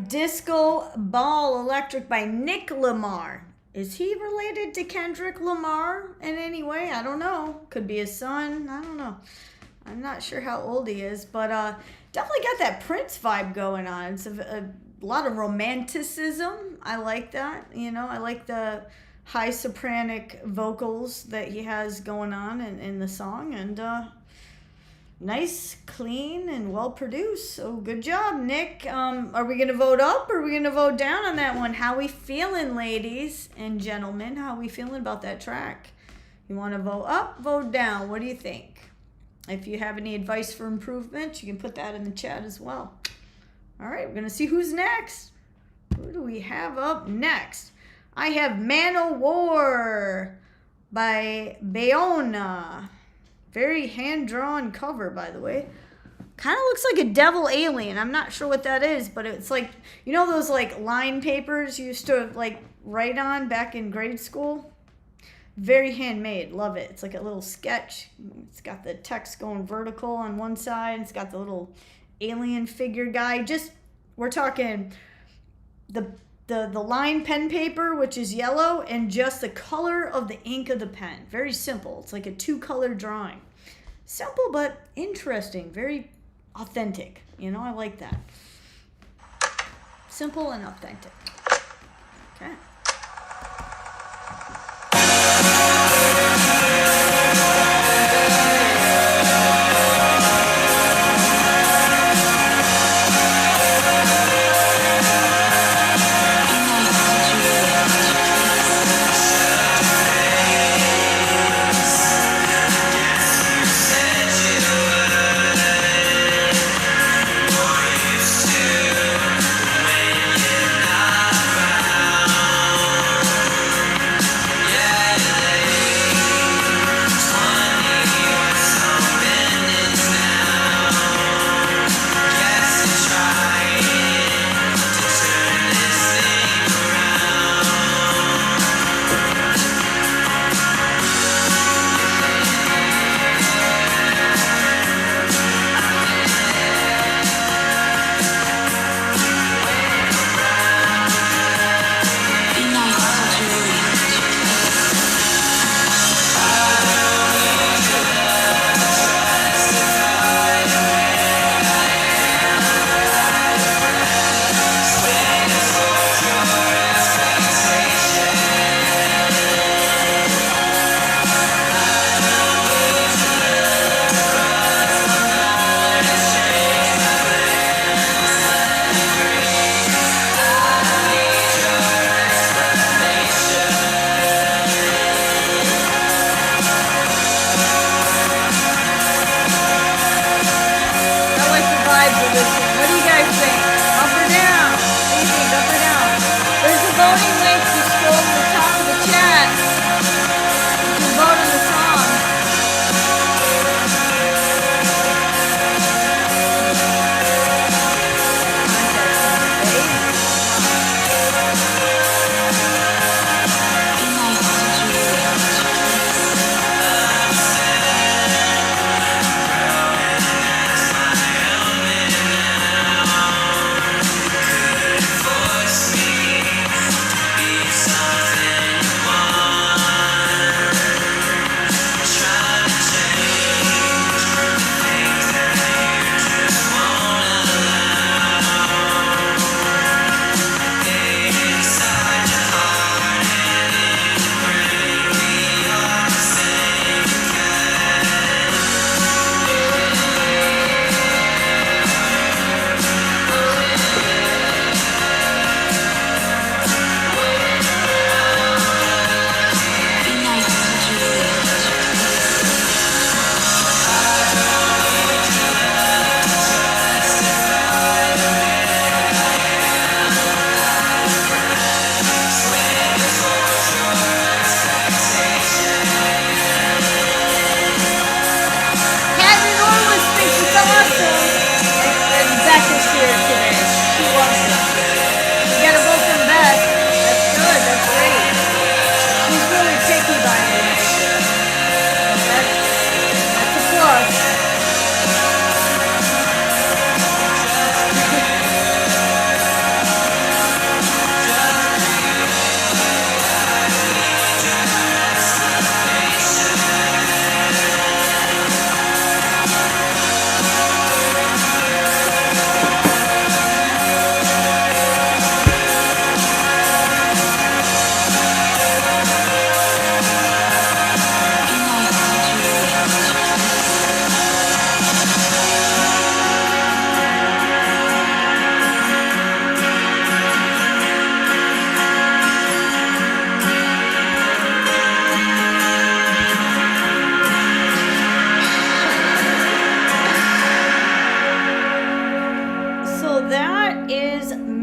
Disco Ball Electric by Nick Lamar. Is he related to Kendrick Lamar in any way? I don't know. Could be his son. I don't know. I'm not sure how old he is, but definitely got that Prince vibe going on. It's a lot of romanticism. I like that. You know, I like the high sopranic vocals that he has going on in the song, and nice, clean, and well produced. So good job, Nick. Are we gonna vote up or are we gonna vote down on that one? How we feeling, ladies and gentlemen? How we feeling about that track? You want to vote up, vote down? What do you think? If you have any advice for improvement, you can put that in the chat as well. All right, we're gonna see who's next. Who do we have up next? I have Man o' War by Bayona. Very hand-drawn cover, by the way. Kind of looks like a devil alien. I'm not sure what that is, but it's like, you know those like line papers you used to like write on back in grade school? Very handmade. Love it. It's like a little sketch. It's got the text going vertical on one side. It's got the little alien figure guy. Just, we're talking the line pen paper, which is yellow, and just the color of the ink of the pen. Very simple. It's like a 2-color drawing. Simple but interesting. Very authentic. You know, I like that. Simple and authentic. Okay.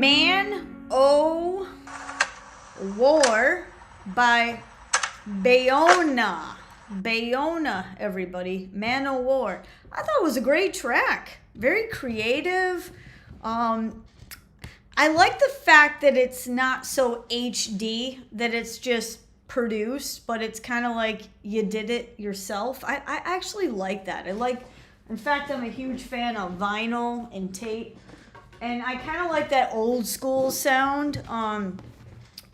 Man O' War by Bayona. Bayona, everybody. Man O' War. I thought it was a great track. Very creative. I like the fact that it's not so HD, that it's just produced, but it's kind of like you did it yourself. I actually like that. In fact, I'm a huge fan of vinyl and tape. And I kind of like that old school sound.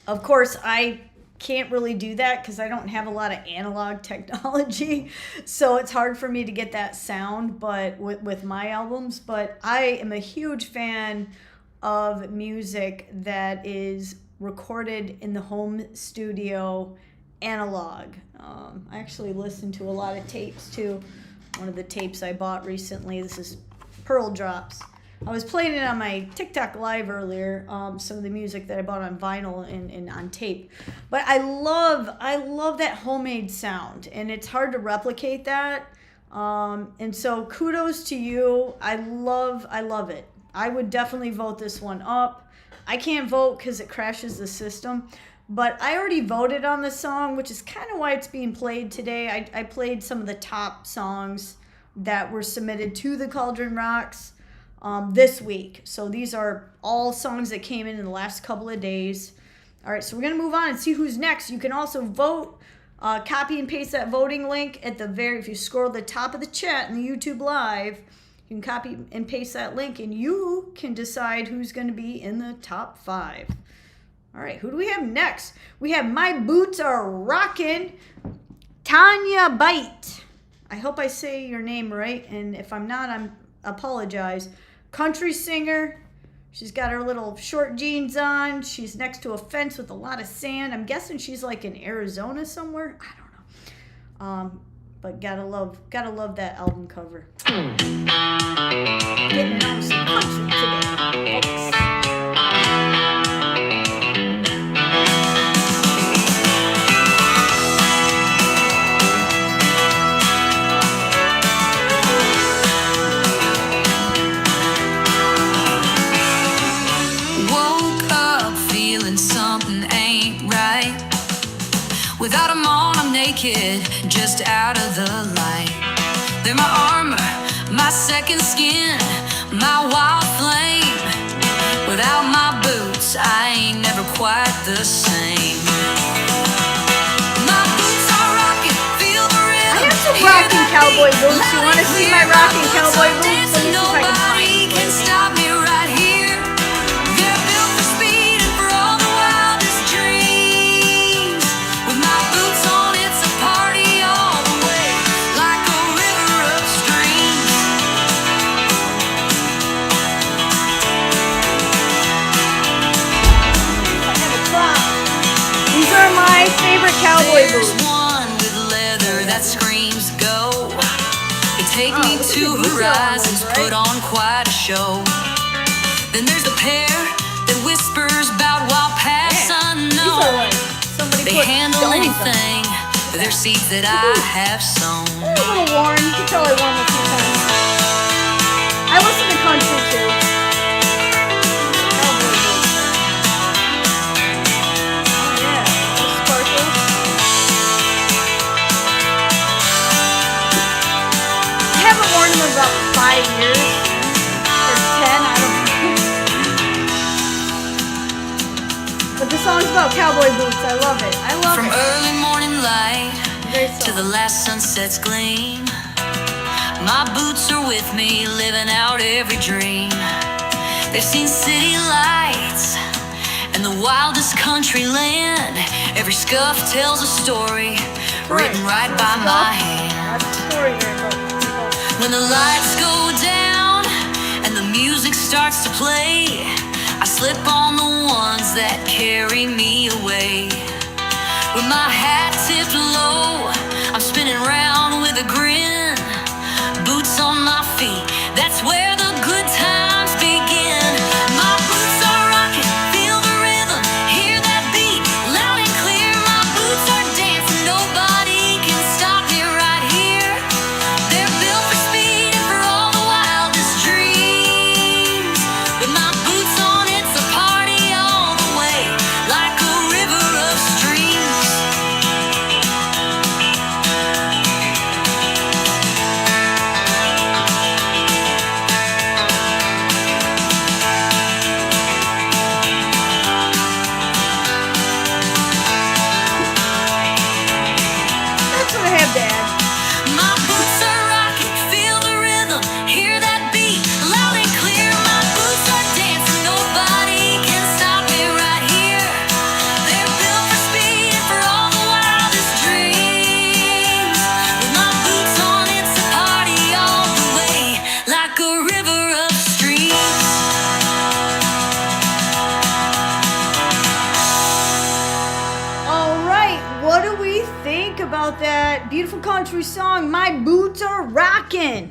Of course, I can't really do that because I don't have a lot of analog technology. So it's hard for me to get that sound but with my albums. But I am a huge fan of music that is recorded in the home studio analog. I actually listen to a lot of tapes too. One of the tapes I bought recently, this is Pearl Drops. I was playing it on my TikTok live earlier, some of the music that I bought on vinyl and on tape. But I love that homemade sound, and it's hard to replicate that. And so kudos to you. I love it. I would definitely vote this one up. I can't vote because it crashes the system. But I already voted on the song, which is kind of why it's being played today. I played some of the top songs that were submitted to the Cauldron.Rocks this week. So these are all songs that came in the last couple of days. All right, so we're going to move on and see who's next. You can also vote, copy and paste that voting link at the if you scroll to the top of the chat in the YouTube Live, you can copy and paste that link, and you can decide who's going to be in the top 5. All right, who do we have next? We have My Boots Are Rockin', Tanya Bite. I hope I say your name right, and if I'm not, I apologize. Country singer. She's got her little short jeans on. She's next to a fence with a lot of sand. I'm guessing she's like in Arizona somewhere. I don't know. But gotta love that album cover. Getting on some country today, folks. Without them on, I'm naked, just out of the light. They're my armor, my second skin, my wild flame. Without my boots, I ain't never quite the same. My boots are rocking, feel the rhythm. I have some rocking cowboy boots. You want to see my rocking cowboy boots? Let me see if I can find Nobody can stop me right here. They're built for speed and for all the wildest dreams. With my boots on, it's a party all the way, like a river of streams. I have a crop. These are my favorite cowboy There's boots. one with leather that screams go. They take me to horizons, put on quite a show. Then there's a pair that whispers about wild paths unknown. They handle anything, they're seeds that I have sown. They're a little worn. You can tell I wore them a few times. I listen to country too. Cowboy boots. Oh yeah, those sparkles. I haven't worn them in about 5 years. Or 10, I don't know. But the song's about cowboy boots. I love it. I love From it. early morning light Great to song. the last sunset's gleam, my boots are with me, living out every dream. They've seen city lights and the wildest country land. Every scuff tells a story written right by my hand. That's the story there, folks. When the lights go down and the music starts to play, I slip on the ones that carry me away. With my hat tipped low, I'm spinning round with a grin. Boots on my feet, that's where the good times begin. My boots are rocking, feel the rhythm, hear that beat loud and clear. My boots are dancing, nobody can stop me right here. They're built for speed and for all the wildest dreams. With my boots on, it's a party. about that beautiful country song, My Boots Are Rockin'.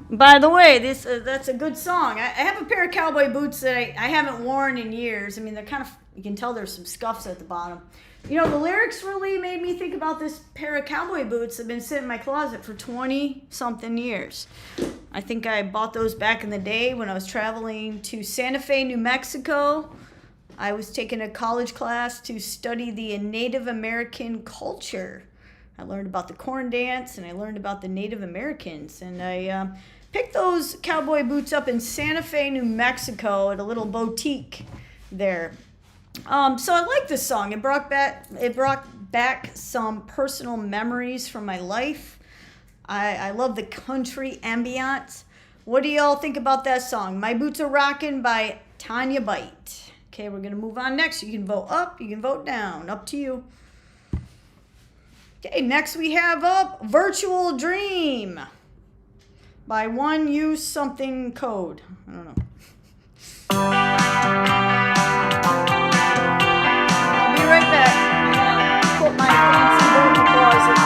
By the way, that's a good song. I have a pair of cowboy boots that I haven't worn in years. I mean, they're kind of, you can tell there's some scuffs at the bottom. You know, the lyrics really made me think about this pair of cowboy boots that have been sitting in my closet for 20-something years. I think I bought those back in the day when I was traveling to Santa Fe, New Mexico. I was taking a college class to study the Native American culture. I learned about the corn dance, and I learned about the Native Americans. And I picked those cowboy boots up in Santa Fe, New Mexico at a little boutique there. So I like this song. It brought back some personal memories from my life. I love the country ambiance. What do y'all think about that song? My Boots Are Rockin' by Tanya Bite. Okay, we're going to move on next. You can vote up, you can vote down. Up to you. Okay, next we have up Virtual Dream by One Use Something Code. I don't know. I'll be right back. Put my fancy book in the closet.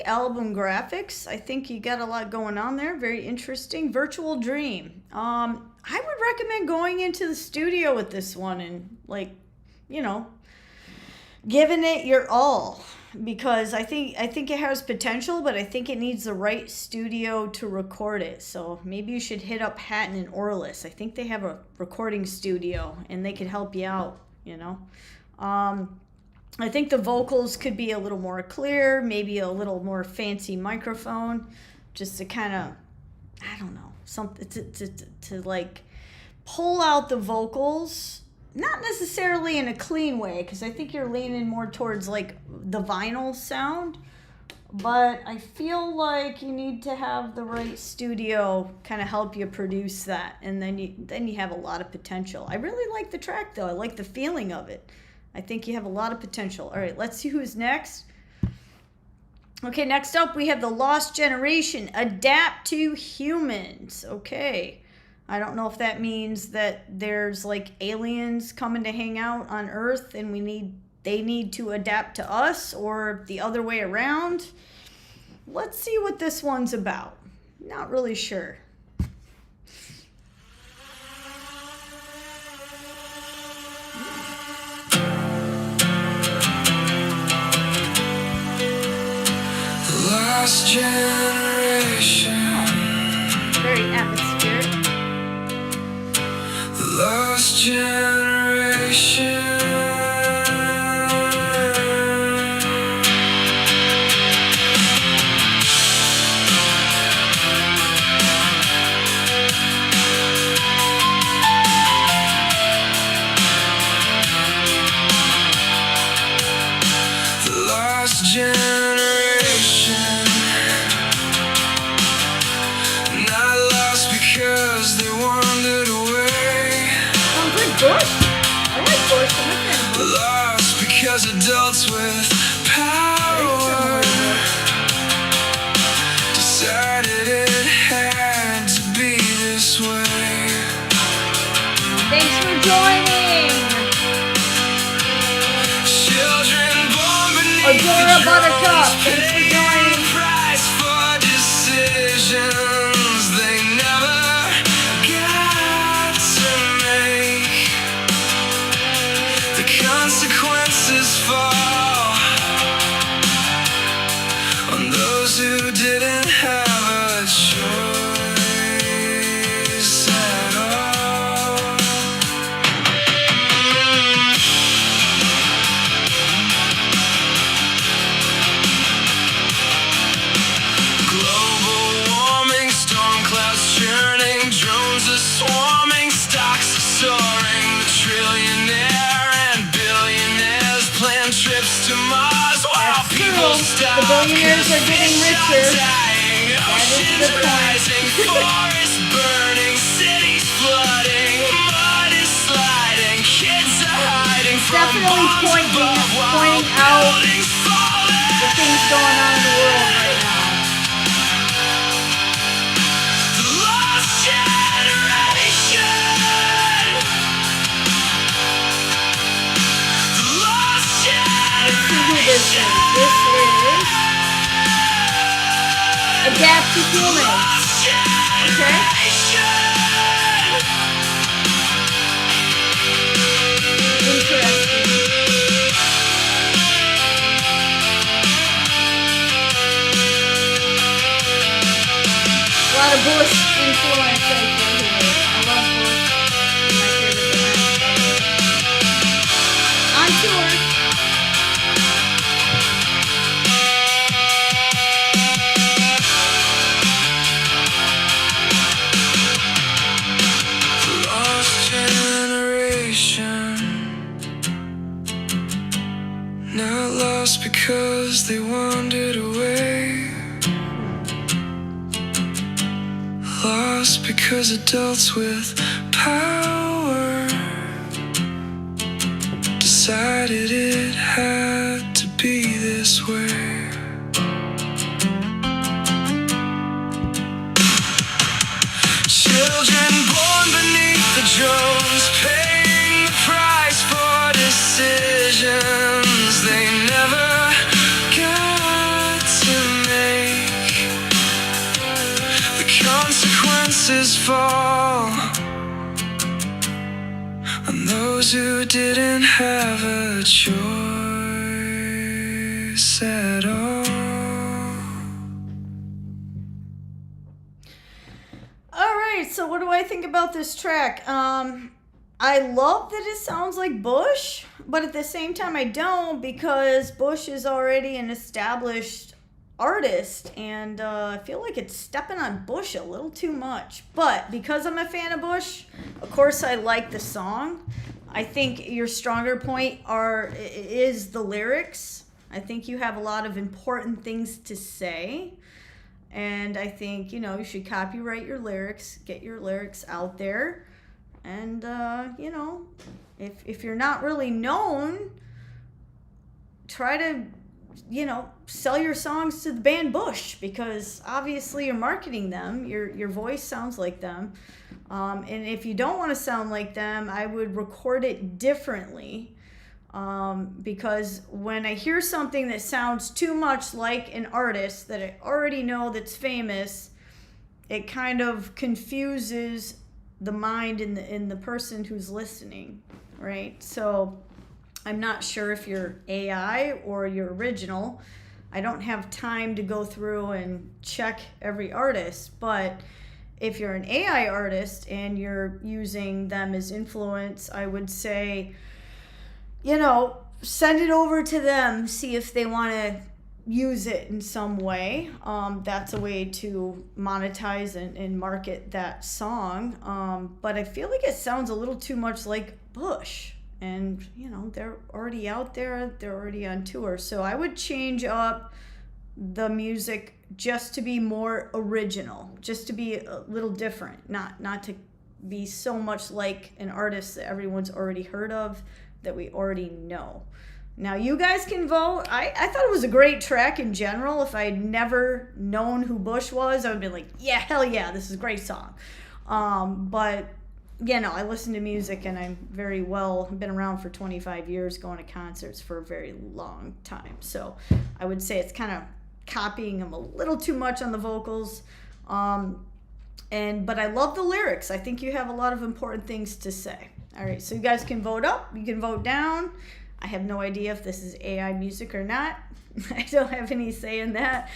Album graphics. I think you got a lot going on there. Very interesting. Virtual Dream. I would recommend going into the studio with this one and, like, you know, giving it your all, because I think it has potential, but I think it needs the right studio to record it. So maybe you should hit up Hatton and Orlis. I think they have a recording studio and they could help you out, you know. I think the vocals could be a little more clear, maybe a little more fancy microphone, just to kind of I don't know, something to like pull out the vocals, not necessarily in a clean way, because I think you're leaning more towards like the vinyl sound, but I feel like you need to have the right studio kind of help you produce that, and then you have a lot of potential. I really like the track though. I like the feeling of it. I think you have a lot of potential. All right, let's see who's next. Okay, next up we have The Lost Generation, Adapt to Humans. Okay, I don't know if that means that there's like aliens coming to hang out on Earth and they need to adapt to us, or the other way around. Let's see what this one's about. Not really sure. Lost generation. Oh, very atmospheric. Lost generation. The lost generation. Because they wandered away. Sounds like Bush. I like Bush. I'm a fan of Bush. Lost because adults with power decided it had to be this way. Thanks for joining. Children born beneath Adora the Buttercup. drones Thanks for paying joining. the price for decisions they never got to make. The consequences fall on those who didn't have a choice at all. Global warming, storm clouds churning, drones are swarming, stocks are soaring. The trillionaire and billionaires plan trips to Mars while That's people true. stop. The billionaires are 'cause getting fish richer. are dying, That is a oceans good point. rising, forests burning, cities flooding, mud is sliding, kids are hiding from Definitely bombs pointing above while out buildings falling. the things going on in the world right now. The lost generation. The lost Let's see who this generation. is. This is Adapt to Humans. Lost generation. Interesting. A lot of Bush influence right here. I love Bush. He's my favorite band. On tour. The lost generation. Not lost because they wandered away. Lost because adults with power decided it had to be this way. Children born beneath the drones paying the price for decisions they never got to make. The consequences fall on those who didn't have a choice at all. All right, so what do I think about this track? I love that it sounds like Bush, but at the same time I don't, because Bush is already an established artist, and I feel like it's stepping on Bush a little too much. But because I'm a fan of Bush, of course I like the song. I think your stronger point is the lyrics. I think you have a lot of important things to say, and I think, you know, you should copyright your lyrics, get your lyrics out there, and you know, if you're not really known, try to, you know, sell your songs to the band Bush, because obviously you're marketing them. Your voice sounds like them. And if you don't want to sound like them, I would record it differently. Because when I hear something that sounds too much like an artist that I already know that's famous, it kind of confuses the mind in the person who's listening, right? So I'm not sure if you're AI or you're original. I don't have time to go through and check every artist, but if you're an AI artist and you're using them as influence, I would say, you know, send it over to them, see if they want to use it in some way. That's a way to monetize and market that song. But I feel like it sounds a little too much like Bush. And, you know, they're already out there. They're already on tour. So I would change up the music just to be more original, just to be a little different, not to be so much like an artist that everyone's already heard of, that we already know. Now, you guys can vote. I thought it was a great track in general. If I'd never known who Bush was, I would be like, yeah, hell yeah, this is a great song. But you know, I listen to music, and I've been around for 25 years, going to concerts for a very long time. So I would say it's kind of copying them a little too much on the vocals. But I love the lyrics. I think you have a lot of important things to say. All right, so you guys can vote up, you can vote down. I have no idea if this is AI music or not. I don't have any say in that.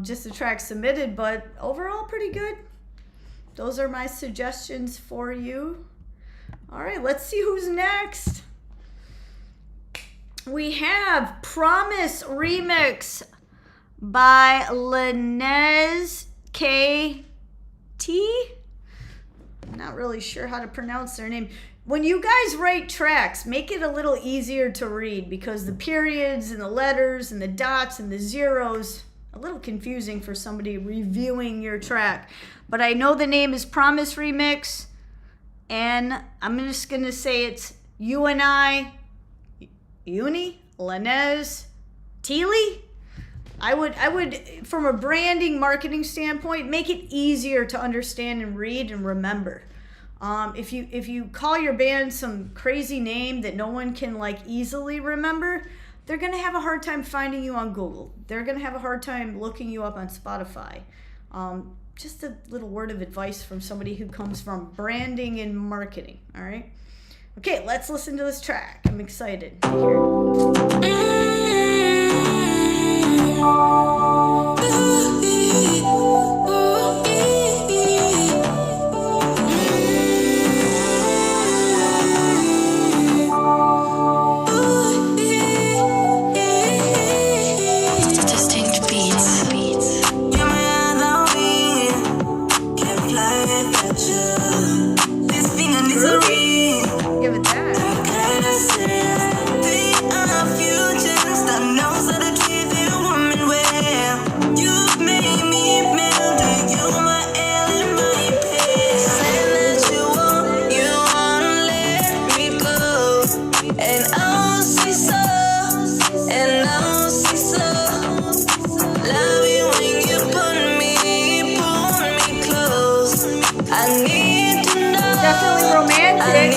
Just the track submitted, but overall pretty good. Those are my suggestions for you. All right, let's see who's next. We have Promise Remix by Linez KT. I'm not really sure how to pronounce their name. When you guys write tracks, make it a little easier to read, because the periods and the letters and the dots and the zeros, a little confusing for somebody reviewing your track. But I know the name is Promise Remix, and I'm just going to say it's Linez Teely. I would, from a branding, marketing standpoint, make it easier to understand and read and remember. If you call your band some crazy name that no one can like easily remember, they're going to have a hard time finding you on Google. They're going to have a hard time looking you up on Spotify. Just a little word of advice from somebody who comes from branding and marketing, all right? Okay, let's listen to this track. I'm excited to hear Give it that. Definitely romantic.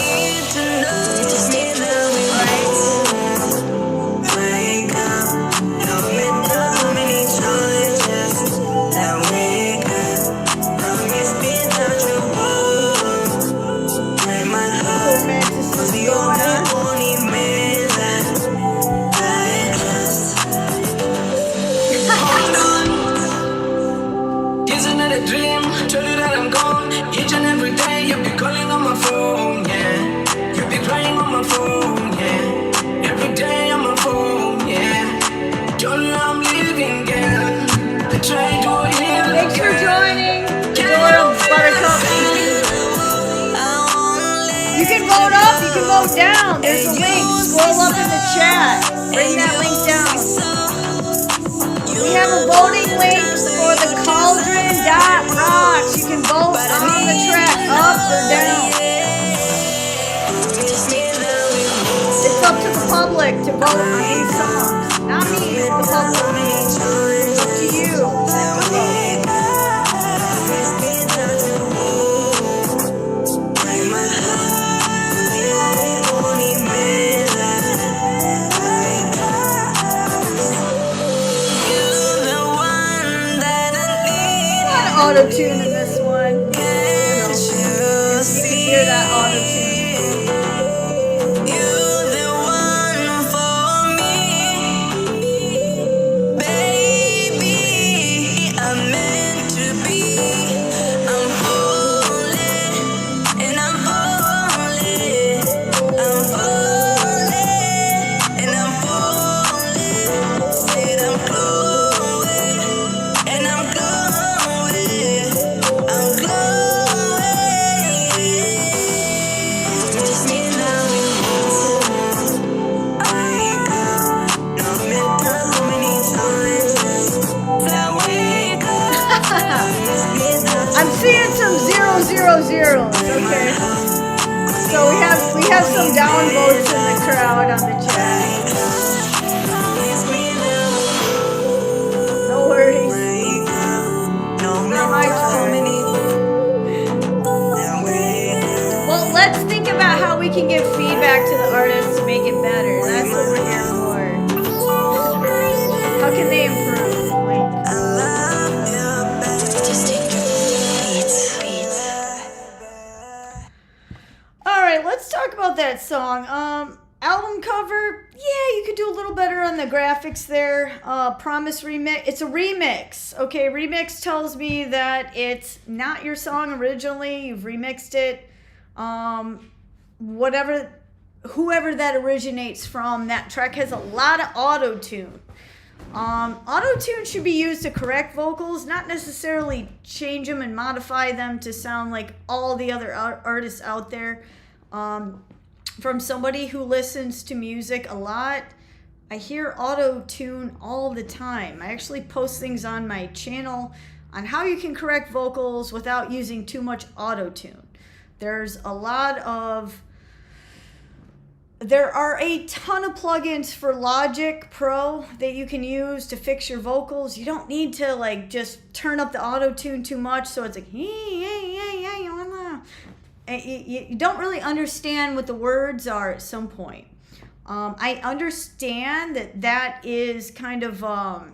Every day on my phone, yeah. Don't know I'm living, girl. Thanks for joining, Dora Buttercup. You can vote up, you can vote down. There's a link. Scroll up in the chat. Bring that link down. We have a voting link for TheCauldron.Rocks. You can vote on the track, up or down. It's up to the public to vote on these songs. Not me, it's the public. It's up to you to vote. Auto-tune in this one. You can hear that auto-tune. I'm seeing some 000s. Okay, so we have some downvotes in the crowd on the chat. No worries. Not my turn. Well, let's think about how we can give feedback to the artists to make it better. That's what we're here for. How can they improve? Let's talk about that song. Album cover, yeah, you could do a little better on the graphics there. Promise remix, it's a remix. Okay, remix tells me that it's not your song originally. You've remixed it. Whoever that originates from, that track has a lot of auto-tune. Auto-tune should be used to correct vocals, not necessarily change them and modify them to sound like all the other artists out there. From somebody who listens to music a lot, I hear auto-tune all the time. I actually post things on my channel on how you can correct vocals without using too much auto-tune. There are a ton of plugins for Logic Pro that you can use to fix your vocals. You don't need to like just turn up the auto-tune too much so it's like you don't really understand what the words are at some point. I understand that is kind of a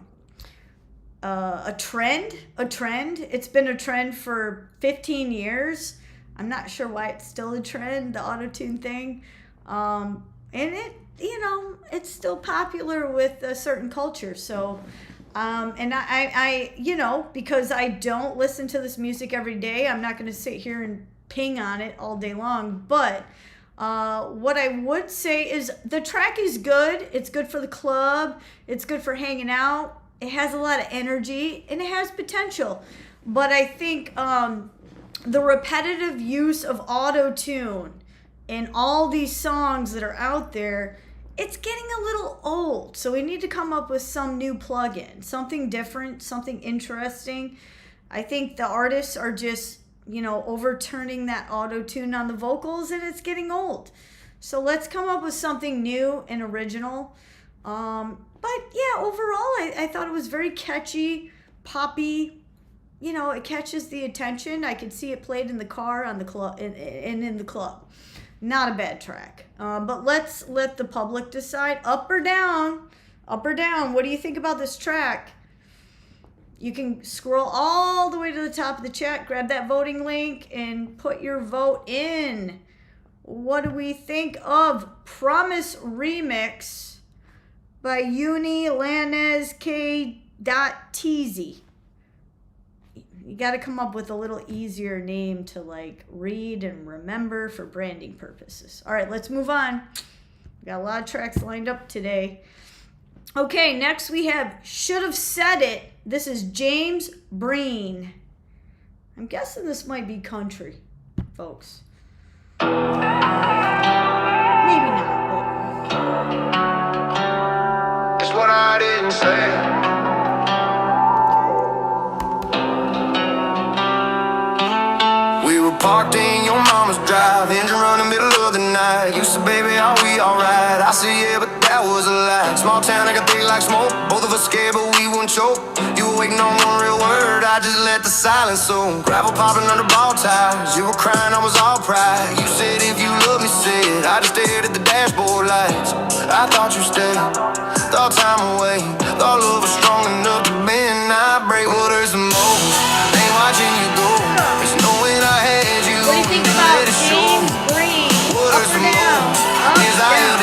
trend. It's been a trend for 15 years. I'm not sure why it's still a trend, the auto-tune thing. And it's still popular with a certain culture. So, and I because I don't listen to this music every day, I'm not going to sit here and ping on it all day long. But what I would say is the track is good. It's good for the club. It's good for hanging out. It has a lot of energy and it has potential. But I think the repetitive use of auto-tune in all these songs that are out there, it's getting a little old. So we need to come up with some new plugin, something different, something interesting. I think the artists are just, overturning that auto-tune on the vocals and it's getting old. So let's come up with something new and original. But yeah, overall, I thought it was very catchy, poppy. It catches the attention. I could see it played in the car, on the club, and in the club. Not a bad track. But let's let the public decide. Up or down? Up or down? What do you think about this track? You can scroll all the way to the top of the chat, grab that voting link, and put your vote in. What do we think of Promise Remix by Uni Lanez K.TZ? You got to come up with a little easier name to read and remember for branding purposes. All right, let's move on. We got a lot of tracks lined up today. Okay, next we have Should Have Said It. This is James Breen. I'm guessing this might be country, folks. Maybe not. It's what I didn't say. We were parked in your mama's drive, engine running middle of the night. You said, baby, are we alright? I said, yeah, but that was a lie. Small town, I got thick like smoke. Both of us scared, but we wouldn't choke. You were waiting on one real word, I just let the silence soak. Gravel popping under ball tires. You were crying, I was all pride. You said, if you love me, say it. I just stared at the dashboard lights. I thought you stayed, thought time away. Thought love was strong enough to bend, not break. What hurts the most ain't watching you go. It's knowing I had you. What do you think about James Breen? Up or down? Up, down.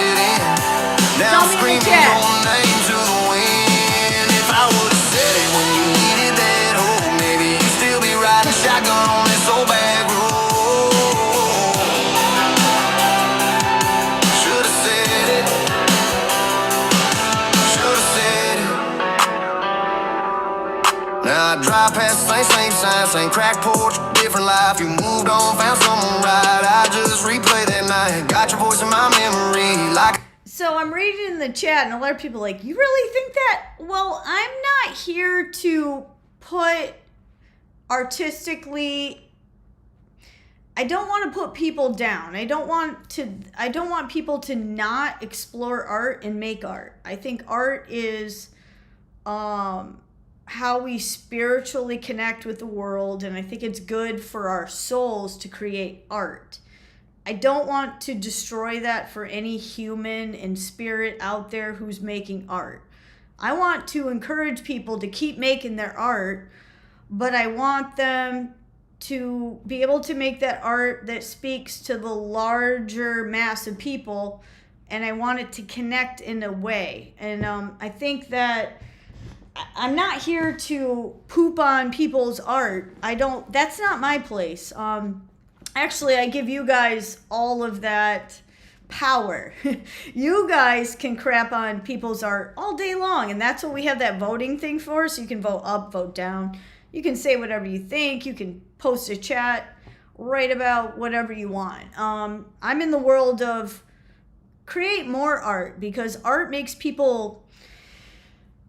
Now I'm screaming your name to the wind. If I would've said it when you needed that hope, maybe you'd still be riding shotgun on this old back road. Should've said it. Should've said it. Now I drive past the same sign, same crack porch, different life. You moved on, found someone right. I just replay that night. Got your voice in my memory like. So I'm reading in the chat, and a lot of people are like, you really think that? Well, I'm not here to put artistically. I don't want to put people down. I don't want people to not explore art and make art. I think art is how we spiritually connect with the world, and I think it's good for our souls to create art. I don't want to destroy that for any human and spirit out there who's making art. I want to encourage people to keep making their art, but I want them to be able to make that art that speaks to the larger mass of people, and I want it to connect in a way. And I think that I'm not here to poop on people's art. That's not my place. Actually, I give you guys all of that power. You guys can crap on people's art all day long, and that's what we have that voting thing for, so you can vote up, vote down. You can say whatever you think. You can post a chat, write about whatever you want. I'm in the world of create more art, because art makes people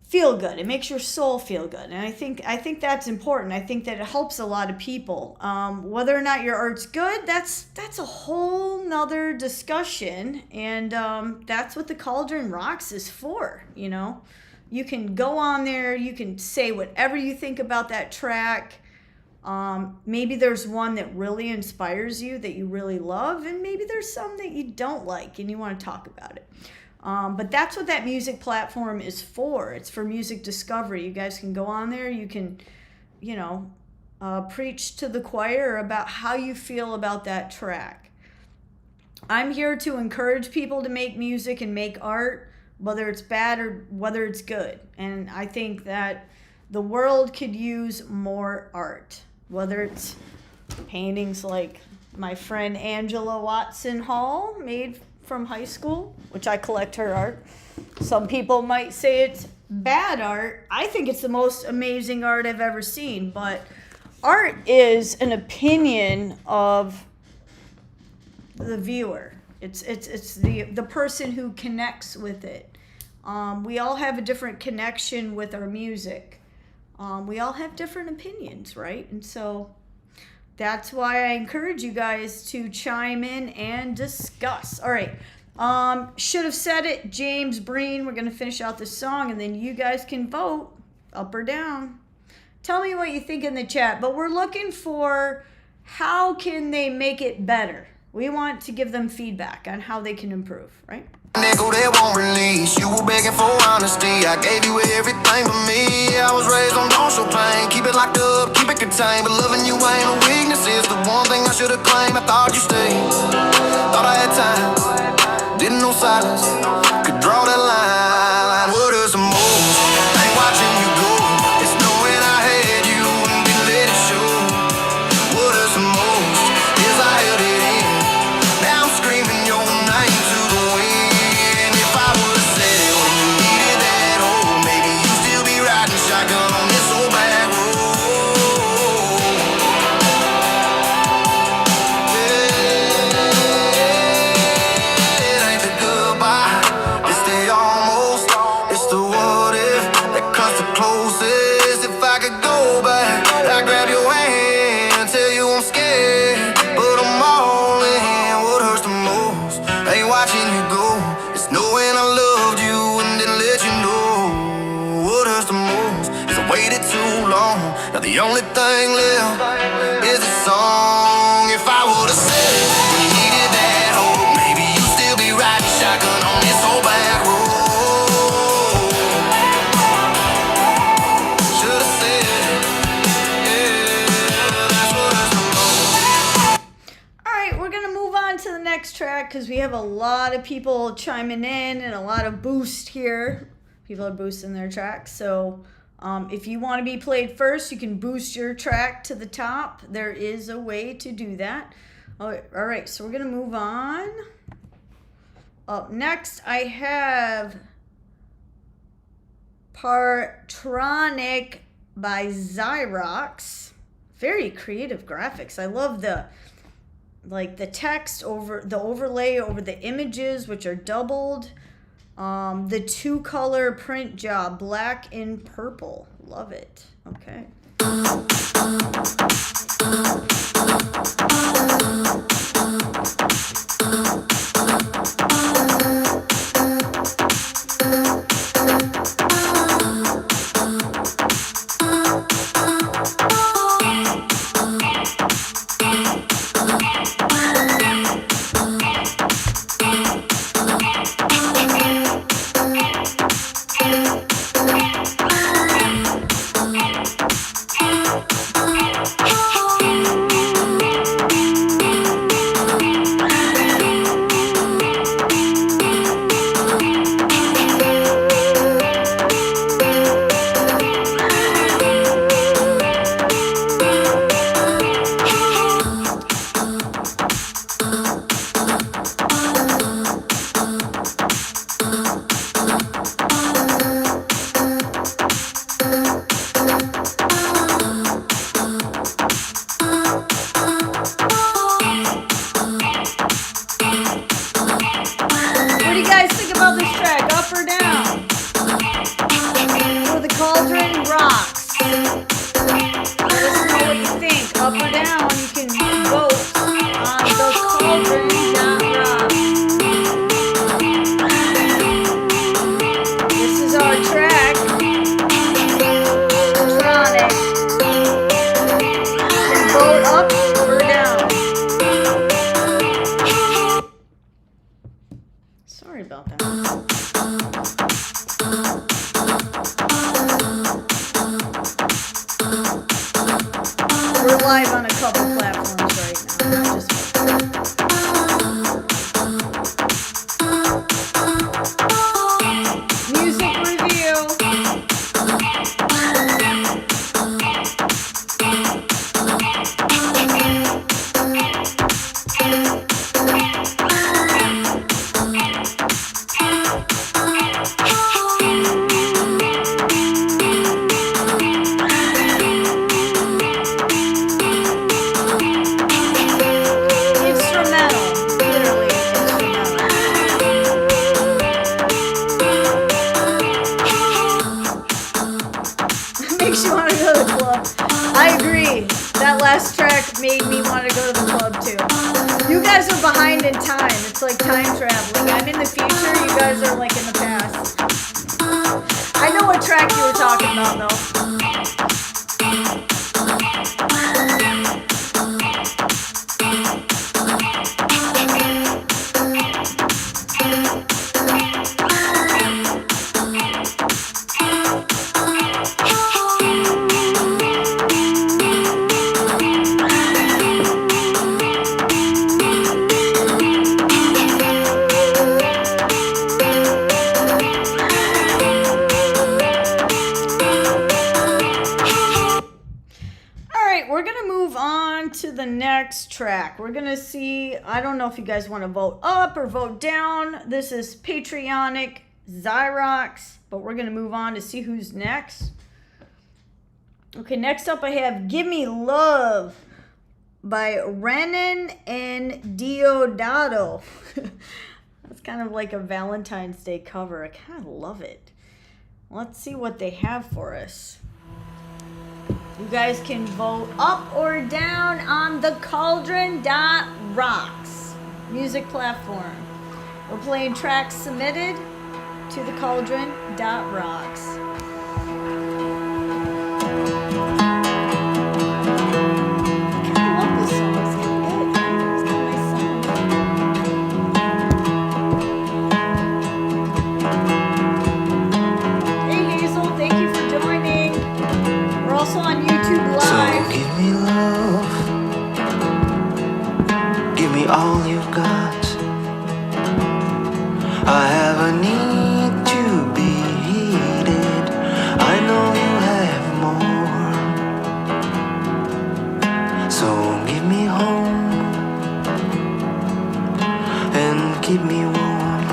feel good. It makes your soul feel good, and I think that's important. I think that it helps a lot of people. Whether or not your art's good, that's a whole nother discussion, and that's what the Cauldron.Rocks is for. You know, you can go on there, you can say whatever you think about that track. Maybe there's one that really inspires you, that you really love, and maybe there's some that you don't like and you want to talk about it. But that's what that music platform is for. It's for music discovery. You guys can go on there. You can, preach to the choir about how you feel about that track. I'm here to encourage people to make music and make art, whether it's bad or whether it's good. And I think that the world could use more art, whether it's paintings like my friend Angela Watson Hall made from high school, which I collect her art. Some people might say it's bad art. I think it's the most amazing art I've ever seen, but art is an opinion of the viewer. It's the person who connects with it. We all have a different connection with our music. We all have different opinions, right? And so that's why I encourage you guys to chime in and discuss. All right. Should have said it, James Breen. We're going to finish out this song, and then you guys can vote up or down. Tell me what you think in the chat. But we're looking for how can they make it better. We want to give them feedback on how they can improve, right? Nickel that won't release. You were begging for honesty. I gave you everything but me. I was raised on don't show pain. Keep it locked up, keep it contained. But loving you ain't a weakness. Is the one thing I should have claimed. I thought you stayed. Thought I had time. Didn't know silence. Could draw that line. What are some moves? Ain't watching you go. It's knowing I had you and didn't let it show. What are some moves? Is I held it in. Now I'm screaming your name to the wind. If I would've said it when you needed that shotgun on this old back road. It ain't the goodbye, it's the almost, it's the what if that comes the closest. If I could go back, I'd grab your hand, tell you I'm scared, but I'm all in. What hurts the most ain't watching you go, it's knowing I loved you and didn't let you know. What hurts the most is I waited too long. Now the only thing left is the song. If I would've said it when you needed that hope, maybe you'd still be riding shotgun on this old back road. Should've said it, yeah, that's what hurts the most. All right, we're going to move on to the next track because we have a lot of people chiming in and a lot of boost here. People are boosting their tracks. So if you want to be played first, you can boost your track to the top. There is a way to do that. All right, so we're going to move on. Up next, I have Partronic by TheCauldron.Rocks. Very creative graphics. I love the text over the overlay over the images, which are doubled. The 2-color print job, black and purple. Love it. Okay. TheCauldron.Rocks. Let us know what you think. Up or down, you can vote on TheCauldron.Rocks. This is our track. Electronic. And vote up or down. Sorry about that. We're live on a couple platforms right now, not just music review. Makes you want to go to the club. I agree. That last track made me want to go to the club too. You guys are behind in time. It's like time traveling. I'm in the future. You guys are like in the past. I know what track you were talking about though. We're going to move on to the next track. We're going to see, I don't know if you guys want to vote up or vote down. This is Patriotic TheCauldron.Rocks, but we're going to move on to see who's next. Okay, next up I have Give Me Love by Renan and Diodato. That's kind of like a Valentine's Day cover. I kind of love it. Let's see what they have for us. You guys can vote up or down on TheCauldron.Rocks music platform. We're playing tracks submitted to TheCauldron.Rocks. Also on YouTube Live. So give me love, give me all you've got. I have a need to be heeded. I know you have more. So give me home and keep me warm.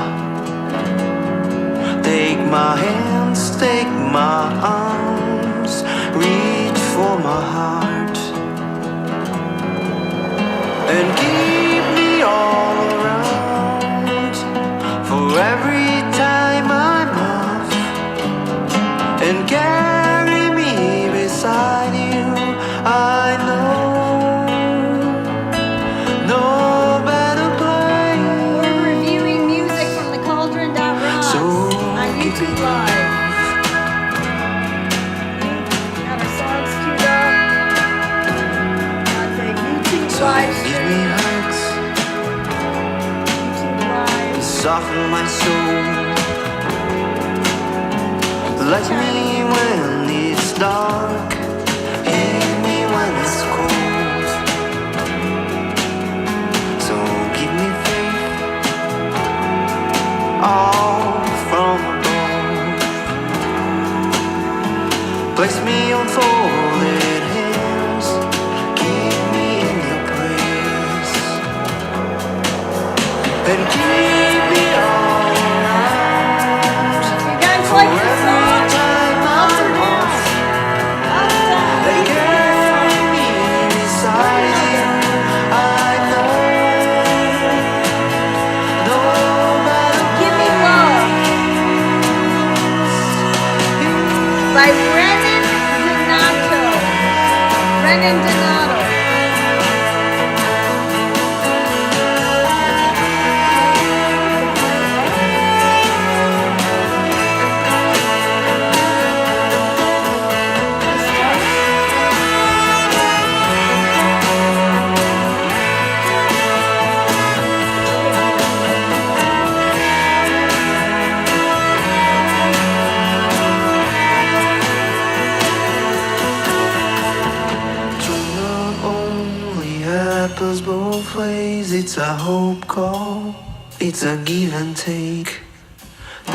Take my hands, take my arms, reach for my heart and keep me all around for every time I'm off, and carry me beside you. I know no better place. We're reviewing music from TheCauldron.Rocks So on YouTube Live. Live give me hugs, soften my soul. Let me when it's dark, heal me when it's cold. So give me faith, all from above. Place me on folded hands, keep me in your and keep me all around. You guys like this song? Time I'm off, and carry me beside you. I know no matter Give Me Love by Renan Donato. Renan Donato. both ways. It's a hope call, it's a give and take.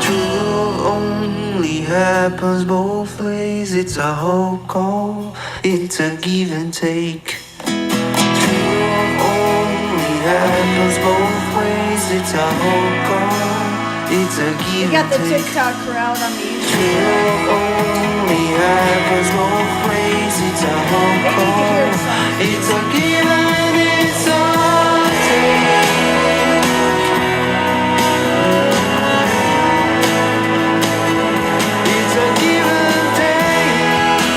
True love only happens both ways. It's a hope call, it's a give and take. True love only happens both ways. It's a hope call, it's a give We got and the take. TikTok crowd on the YouTube. True love only happens both ways. It's a hope They need to call, hear the song. it's a give and it's a take. It's a give and take.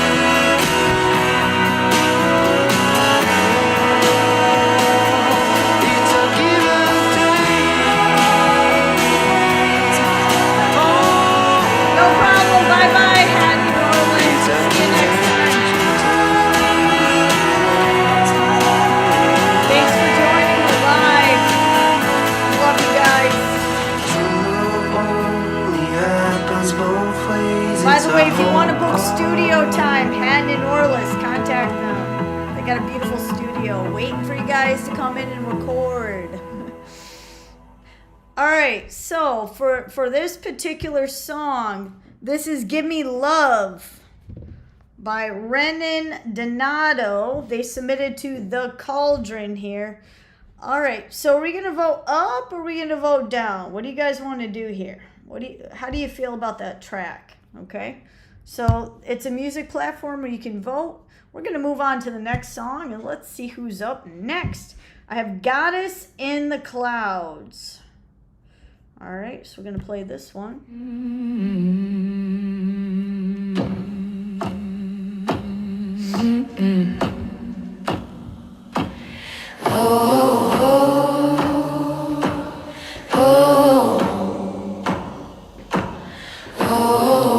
It's a give and take. Oh, No problem. Bye bye, Hattie Norland. it's a See you give next time. Thanks for joining the live. Love you guys. only happens both ways. By It's the a way, if you want to hope book call. studio time, Hatton and Orlis, contact them. They got a beautiful studio waiting for you guys to come in and record. All right, so for this particular song, this is Give Me Love by Renan Donato. They submitted to The Cauldron here. All right, so are we going to vote up or are we going to vote down? What do you guys want to do here? How do you feel about that track? Okay. So it's a music platform where you can vote. We're going to move on to the next song, and let's see who's up next. I have Goddess in the Clouds. All right, so we're going to play this one.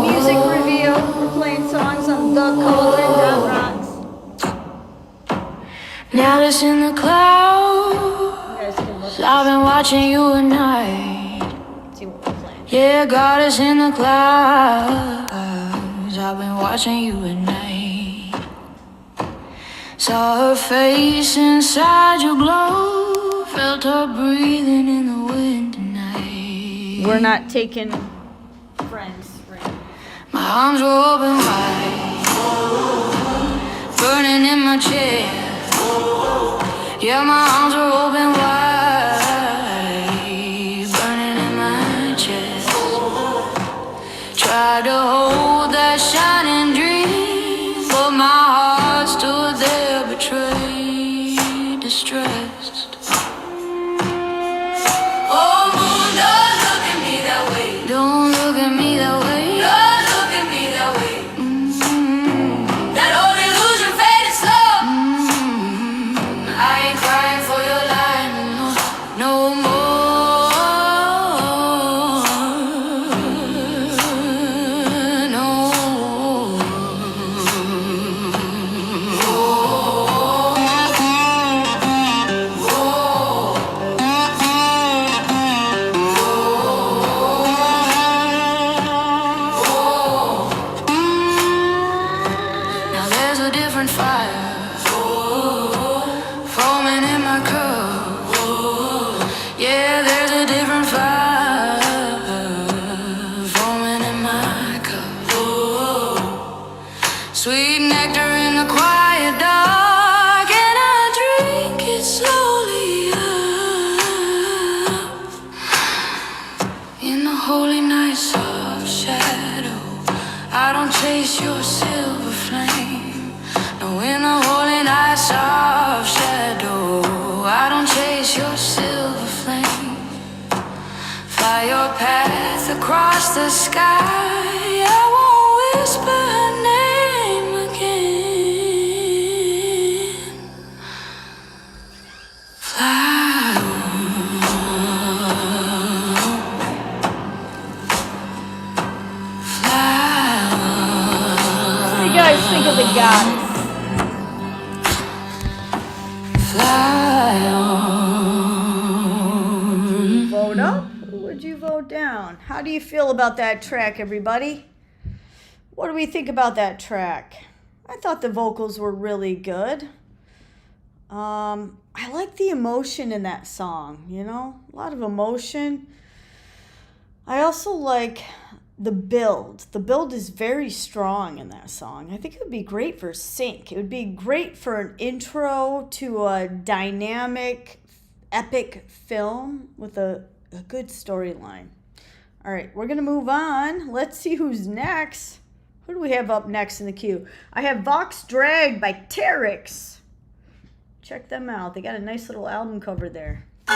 Music review. We're playing songs on TheCauldron.Rocks. Now that's in the clouds. You guys can look I've been watching you at night. see what we're playing. Yeah, goddess in the clouds. I've been watching you at night. Saw her face inside your glow. Felt her breathing in the wind tonight. We're not taking friends, right? My arms were open wide, burning in my chair. Yeah, my arms were open wide, burning in my chest. Tried to hold that shining dream, but my heart stood there betrayed, distressed. Oh, moon, don't look at me that way. Don't look at me that way. Don't look at me that way. That old illusion faded slow. I ain't crying for your life no more. No. Now there's a different fire foaming in my cup. Yeah, there's a different fire foaming in my cup. Sweet nectar in the quiet dark, and I drink it slowly up. In the holy night soft shadow, I don't chase your silver flame. No, in the holy night soft shadow, I don't chase your silver flame. Fly your path across the sky, I won't whisper her name again. Fly What do you guys think of the Goddess? fly on. Vote up? Or would you vote down? How do you feel about that track, everybody? What do we think about that track? I thought the vocals were really good. I like the emotion in that song, you know? A lot of emotion. I also like the build. The build is very strong in that song. I think it would be great for sync. It would be great for an intro to a dynamic, epic film with a good storyline. All right, we're going to move on. Let's see who's next. Who do we have up next in the queue? I have Vox Drag by Teryx. Check them out. They got a nice little album cover there. We're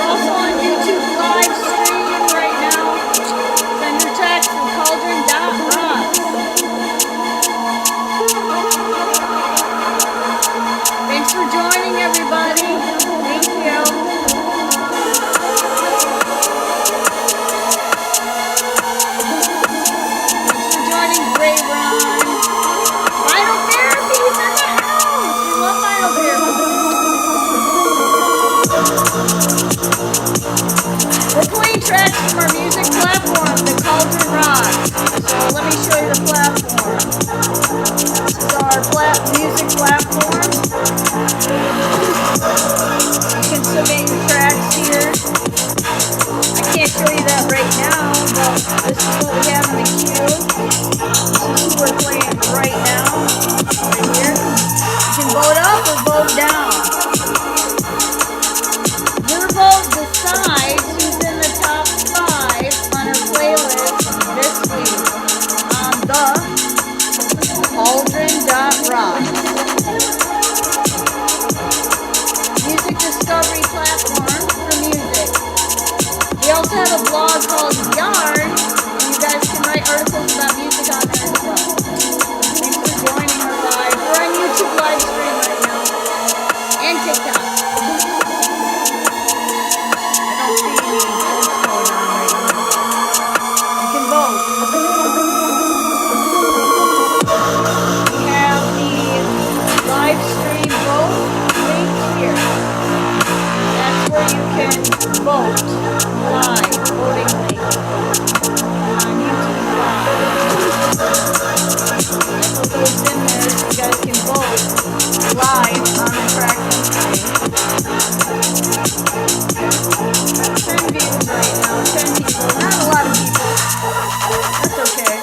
also on YouTube live stream right now. Send your text to TheCauldron.Rocks. Thanks for joining, everybody. Thank you. Thanks for joining, Gray Ron. Vital Therapy's in the house. We love Vital Therapy. We're playing tracks from our music platform, TheCauldron.Rocks. So let me show you the platform. This is our music platform. You can submit your tracks here. I can't show you that right now, but this is what we have in the queue. This is who we're playing right now, right here. vote down. Your vote decides who's in the top 5 on our playlist this week on TheCauldron.Rocks. Music discovery platform for music. We also have a blog called Yarn, and you guys can write articles about music on there as well. Thanks for joining our live. We're on YouTube live stream right now. And TikTok. I don't see any votes going on right now. You can vote. We have the live stream vote link here. That's where you can vote live, voting link on YouTube Live. I put those in there so you guys can vote live on the track page. 10 views right now, 10 people, not a lot of people. That's okay.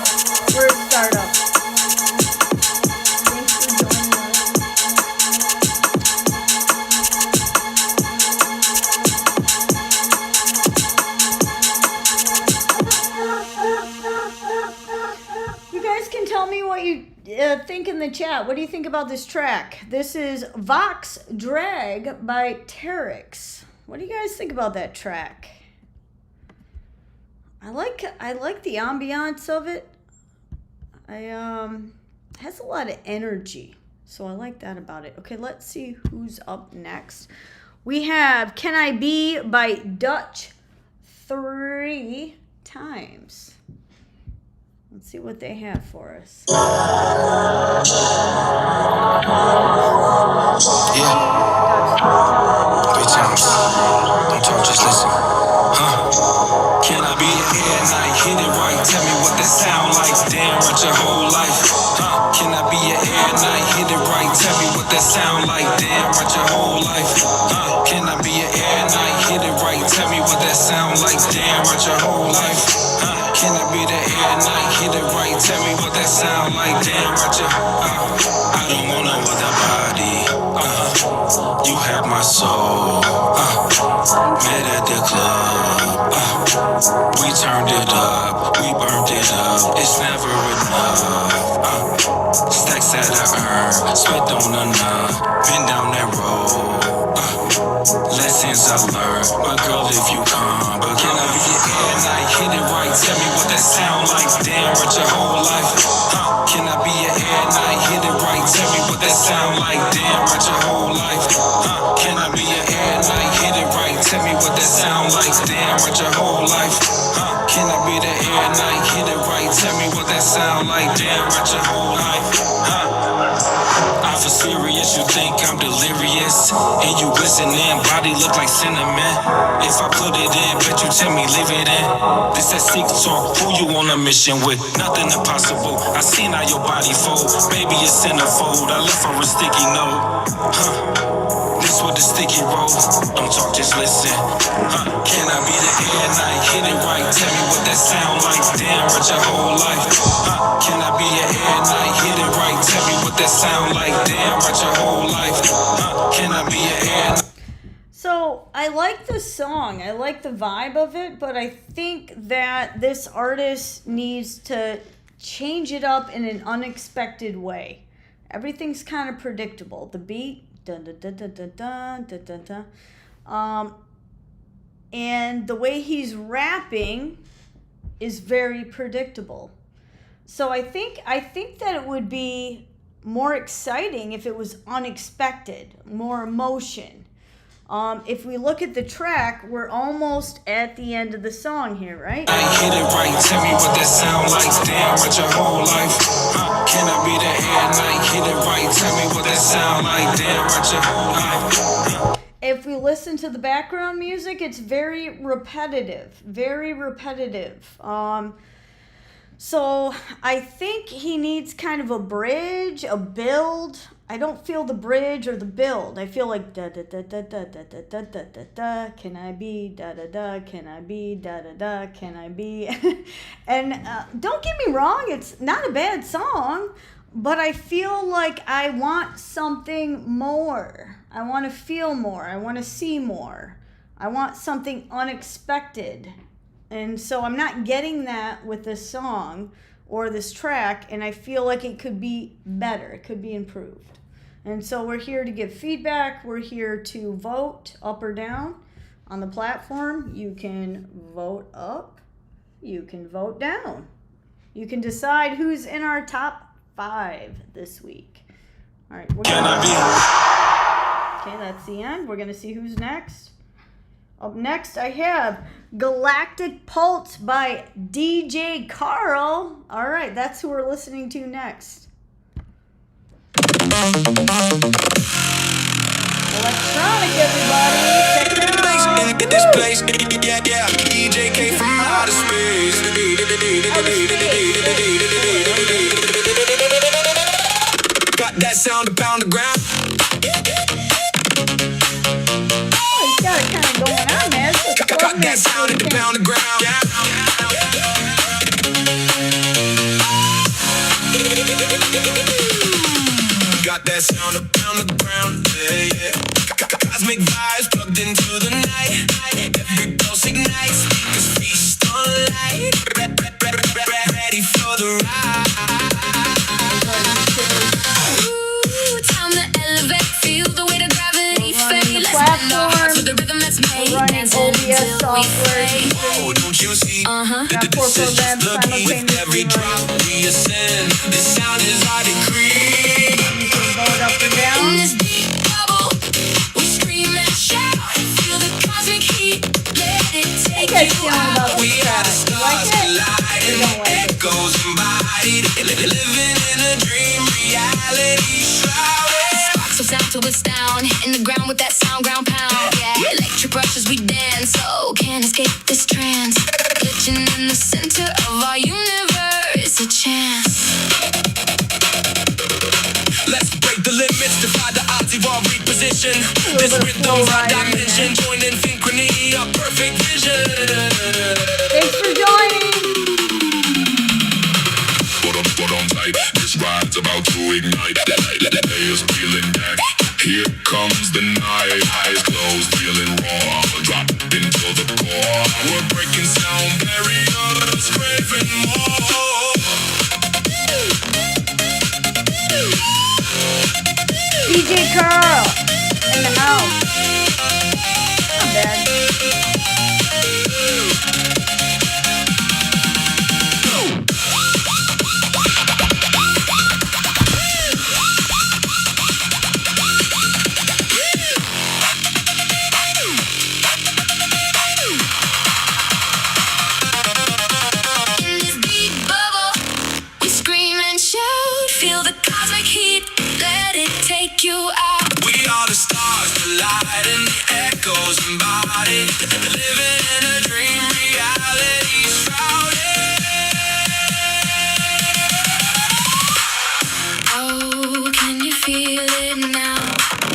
We're a startup. Thanks for joining us. You guys can tell me what you think in the chat. What do you think about this track? This is Vox Drag by Terex. What do you guys think about that track? I like the ambiance of it. It has a lot of energy, so I like that about it. Okay, let's see who's up next. We have Can I Be by Dutch 3 times. Let's see what they have for us. Yeah. Three times. Don't talk, just listen. Can I be here and I hit it right? Tell me what that sound like. Damn, right your whole life. Can I be your air and I hit it right? Tell me what that sound like. Damn, right your whole life. Can I be your air and I hit it right? Tell me what that sound like. Damn, right your whole life. Can I be the air and I hit it right? Tell me what that sound like. Damn, right your I don't want no other body. You have my soul. Met at the club. We turned it up, we burned it up. It's never enough. Stacks that I earn, spent on enough. Been down that road. Lessons I learned, my girl, if you come, but can I be your air and I hit it right? Tell me what that sound like. Damn, right your whole life. Can I be your air and I hit it right? Tell me what that sound like. Damn, right your whole life. Can I be your air and I hit it right? Tell me what that sound like. Damn, right your whole life. Can I be the air and I hit it right? Tell me what that sound like. Damn, right your whole life. I feel serious, you think I'm delirious. And you listening, body look like cinnamon. If I put it in, bet you tell me leave it in. This that sick talk, who you on a mission with? Nothing impossible, I seen how your body fold. Baby, it's centerfold, I left for a sticky note. This with the sticky roll. Don't talk, just listen. Can I be the air and I hit it right? Tell me what that sound like. Damn, right your whole life. Can I be your air and I hit it right? Tell me what that sound like. Damn, right your whole life. Can I be your air? So I like the song. I like the vibe of it, but I think that this artist needs to change it up in an unexpected way. Everything's kind of predictable. The beat, dun dun dun dun dun dun dun dun dun. And the way he's rapping is very predictable. So I think that it would be more exciting if it was unexpected, more emotion. If we look at the track, we're almost at the end of the song here, right? I hit it right, tell me what that sound like. Damn, right your whole life. Can I be the air and I hit it right? Tell me what that sound like. Damn, right your whole life. If we listen to the background music, it's very repetitive, very repetitive. So I think he needs kind of a bridge, a build. I don't feel the bridge or the build. I feel like da da da da da da da da da da da. Can I be da da da? Can I be da da da? Can I be? And don't get me wrong, it's not a bad song, but I feel like I want something more. I want to feel more. I want to see more. I want something unexpected. And so I'm not getting that with this song or this track, and I feel like it could be better. It could be improved. And so we're here to give feedback. We're here to vote up or down on the platform. You can vote up. You can vote down. You can decide who's in our top 5 this week. All right. Okay, that's the end. We're going to see who's next. Up next, I have Galactic Pulse by DJ Carl. All right, that's who we're listening to next. Electronic, everybody. Check it out. In this place, yeah, DJ came from outer space. Got that sound to pound the ground. Oh, he's got it kind of going on, man. Got that sound to pound the ground. Got that sound to pound the ground, yeah. Cosmic vibes plugged into the night. Every pulse ignites, speakers feast on light. Ready for the ride. Ooh, time to elevate, feel the weight of gravity fade. Let's bend our hearts with the rhythm that's made. Dance until we fade. Oh, don't you see? The Got 4 decisions programs looking with every drop we ascend. This sound is our decree. You can vote up or In down. this deep bubble, we scream and shout. Feel the cosmic heat, let it How you take guys you feeling out. about We this are track? the You like stars it? colliding, You don't like it? echoes embodied, living in a dream, reality shrouded. Sparks of sound to astound, in the ground with that sound ground pound. Yeah, electric rushes we dance, so can't escape this trance. Glitching in the center of our universe, a chance. Let's break the limits, defy the odds, evolve, reposition. This rhythm's our dimension, join in synchrony, a perfect vision. Thanks for joining. Put on tight, this ride's about to ignite. Let players feeling back. Here comes the night, eyes closed, feeling raw. Drop into the core. We're breaking sound barriers, craving more. DJ Carl in the house. Not bad. In this deep bubble, we scream and shout. Feel the cosmic heat, let it take you out. We are the stars colliding, echoes embodied, living in a dream, reality shrouded. Oh, can you feel it now?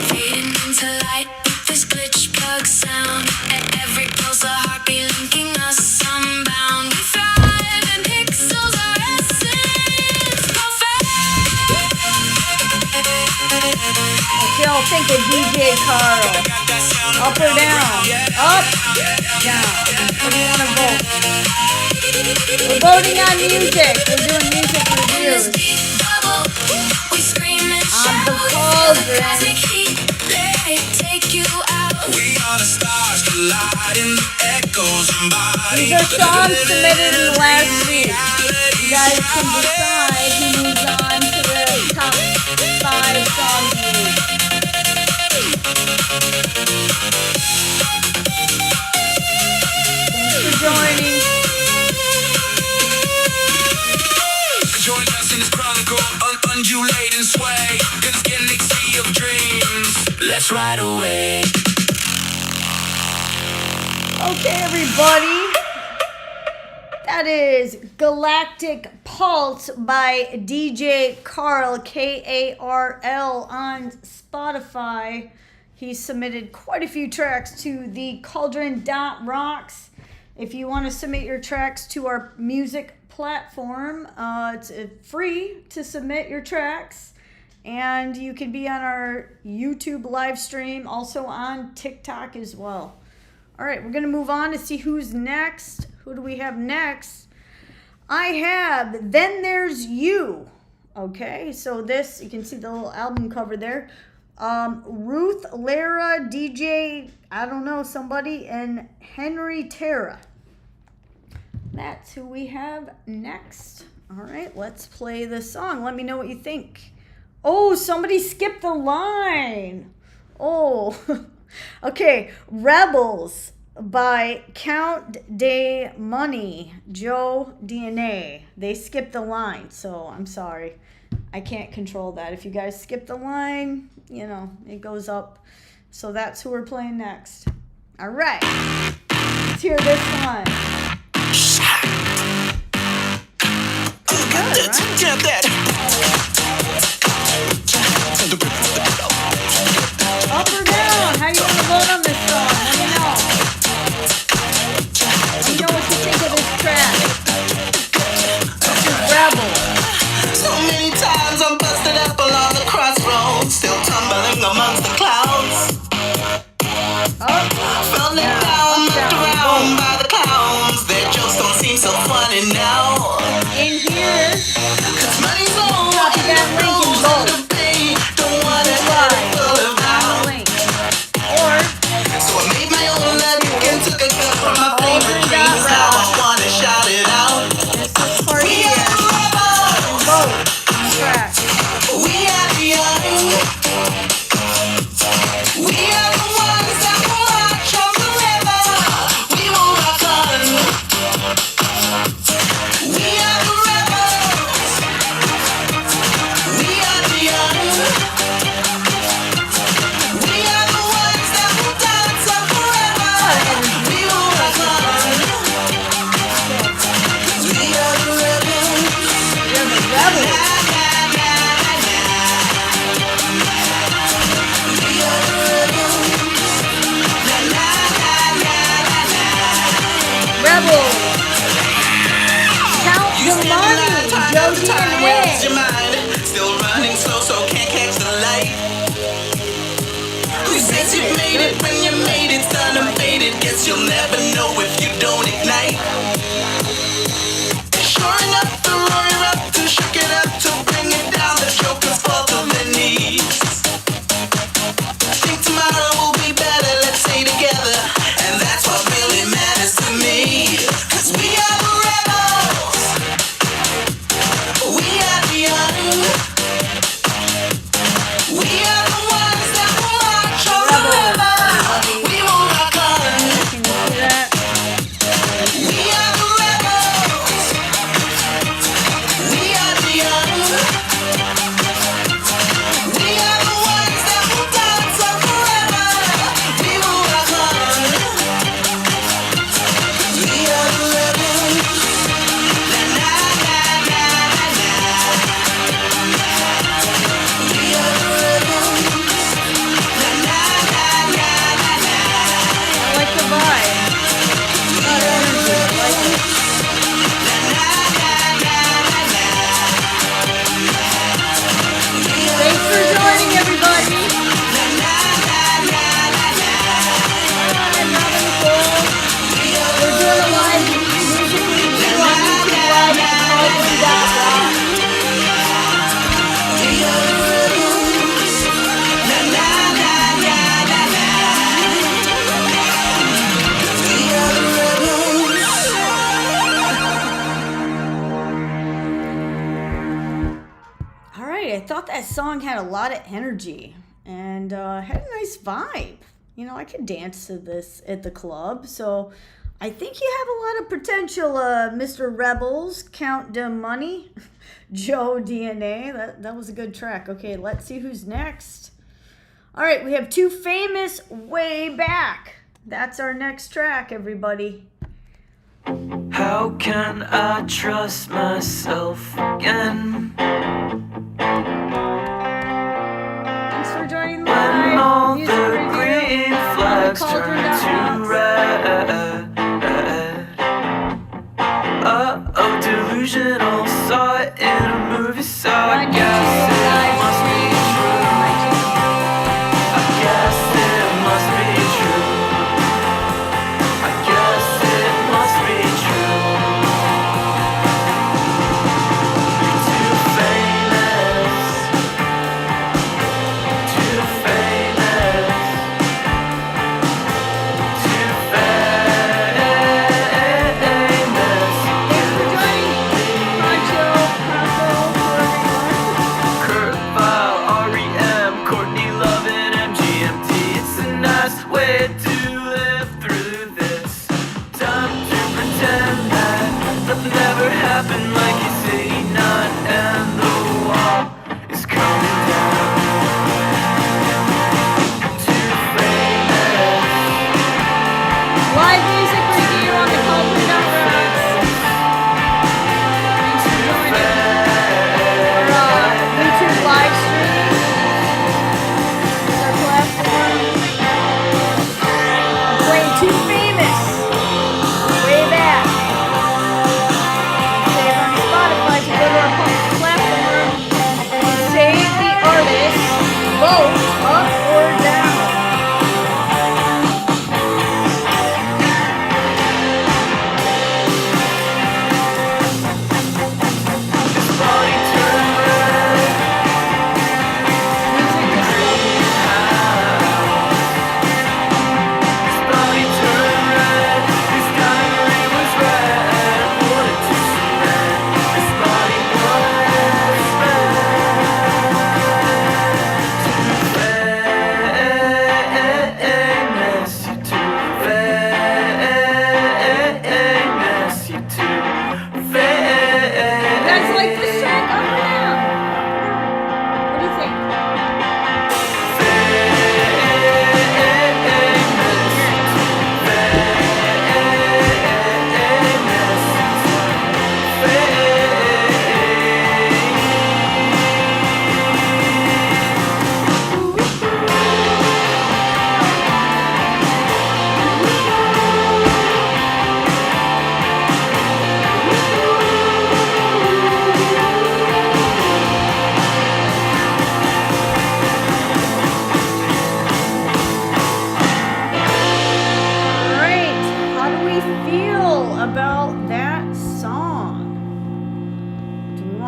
Fading into light with this glitch plug sound. At every pulse, a heartbeat linking us unbound. We thrive in pixels, our essence perfect. What y'all think of DJ Carl? Up or down? Up, down. What do you want to vote? We're voting on music. We're doing music reviews. We scream and On the shout. Cauldron. Cosmic heat, let it take you out. We are the stars colliding, echoes embodied. These are songs submitted in the last week. You guys can decide who moves on to the top 5 songs of the week. Thanks for joining. Join us in this chronicle, undulating sway. Cause galaxy of dreams, let's ride away. Okay, everybody. That is Galactic Pulse by DJ Carl, Karl, on Spotify. He submitted quite a few tracks to TheCauldron.Rocks. If you want to submit your tracks to our music platform, it's free to submit your tracks. And you can be on our YouTube live stream, also on TikTok as well. All right, we're going to move on to see who's next. Who do we have next? I have Then There's You. Okay, so this, you can see the little album cover there. Ruth, Lara, DJ, I don't know, somebody, and Henry Terra. That's who we have next. All right, let's play the song. Let me know what you think. Oh, somebody skipped the line. Oh, okay. Rebels by Count de Money, Joe DNA. They skipped the line, so I'm sorry. I can't control that. If you guys skip the line, you know, it goes up. So that's who we're playing next. All right. Let's hear this one. Good, right? Up or down? How you gonna vote on this song? Let me know. Let me know what you think of this track. This is Rebel. So many times I'm busted up along the crossroads, still tumbling amongst the clouds. Fell down, knocked around by the clowns. Their jokes don't seem so funny now. In here, 'Cause money's low copy and that the link in rules both. underpaid. Don't wanna have it full of out. Link. Or So I made my own luck and took a cut from my favorite dreams. Now I wanna shout it out. this is part We here. are the rebels. Both tracks. We are the young. We are the ones that will march on forever. We will rock on. We are the rebels. We are the young. We are the ones that will dance on forever. We will rock on. We are the rebels. You're the rebels. Rebels. Count the money. Joe Where's your DNA. mind? Still running slow, so can't catch the light. Who says you made it when you made it? Done and faded. Guess you'll never know if you don't ignite. Sure enough, the roar erupted, shook it up to bring it down. The joker's fall to their knees. I think tomorrow will be better. Let's stay together, and that's what really matters to me. 'Cause we are the rebels. We are the young. We are the ones that will march on forever. We will rock on. Can you see that? We are the rebels. We are the young. We are the ones that will dance on forever. We will rock on. We are the rebels. Na na na na na. We are the rebels. Na na na na na. I like the vibe. Not energy. I like it. Thanks for joining, everybody. I'm having cool. We're doing a live music review on YouTube Live at TheCauldron.Rocks. All right, I thought that song had a lot of energy and had a nice vibe. You know, I could dance to this at the club, so I think you have a lot of potential, Mr. Rebels, Count de Money, Joe DNA. That was a good track. Okay, let's see who's next. All right, we have Too Famous Way Back. That's our next track, everybody. How can I trust myself again Thanks for joining the when all live the music review green on flags turn to TheCauldron.Rocks. red?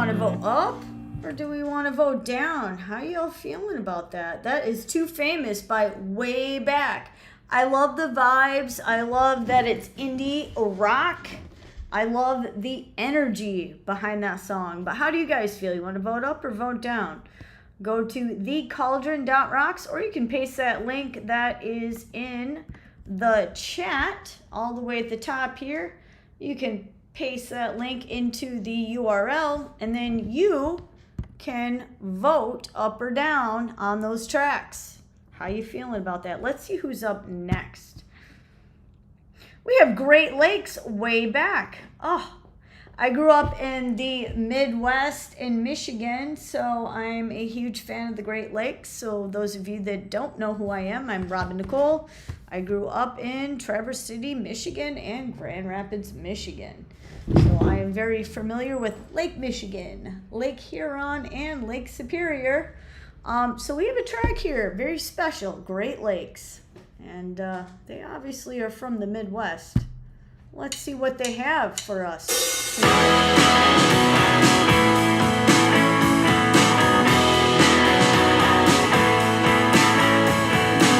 want to vote up or do we want to vote down? How y'all feeling about that? That is Too Famous by Way Back. I love the vibes. I love that it's indie rock. I love the energy behind that song. But how do you guys feel? You want to vote up or vote down? Go to TheCauldron.Rocks, or you can paste that link that is in the chat all the way at the top here. You can paste that link into the URL, and then you can vote up or down on those tracks. How you feeling about that? Let's see who's up next. We have Great Lakes, Way Back. Oh, I grew up in the Midwest in Michigan, so I'm a huge fan of the Great Lakes. So those of you that don't know who I am, I'm Robin Nicole. I grew up in Traverse City, Michigan, and Grand Rapids, Michigan. So I am very familiar with Lake Michigan, Lake Huron, and Lake Superior. So we have a track here, very special, Great Lakes. And they obviously are from the Midwest. Let's see what they have for us.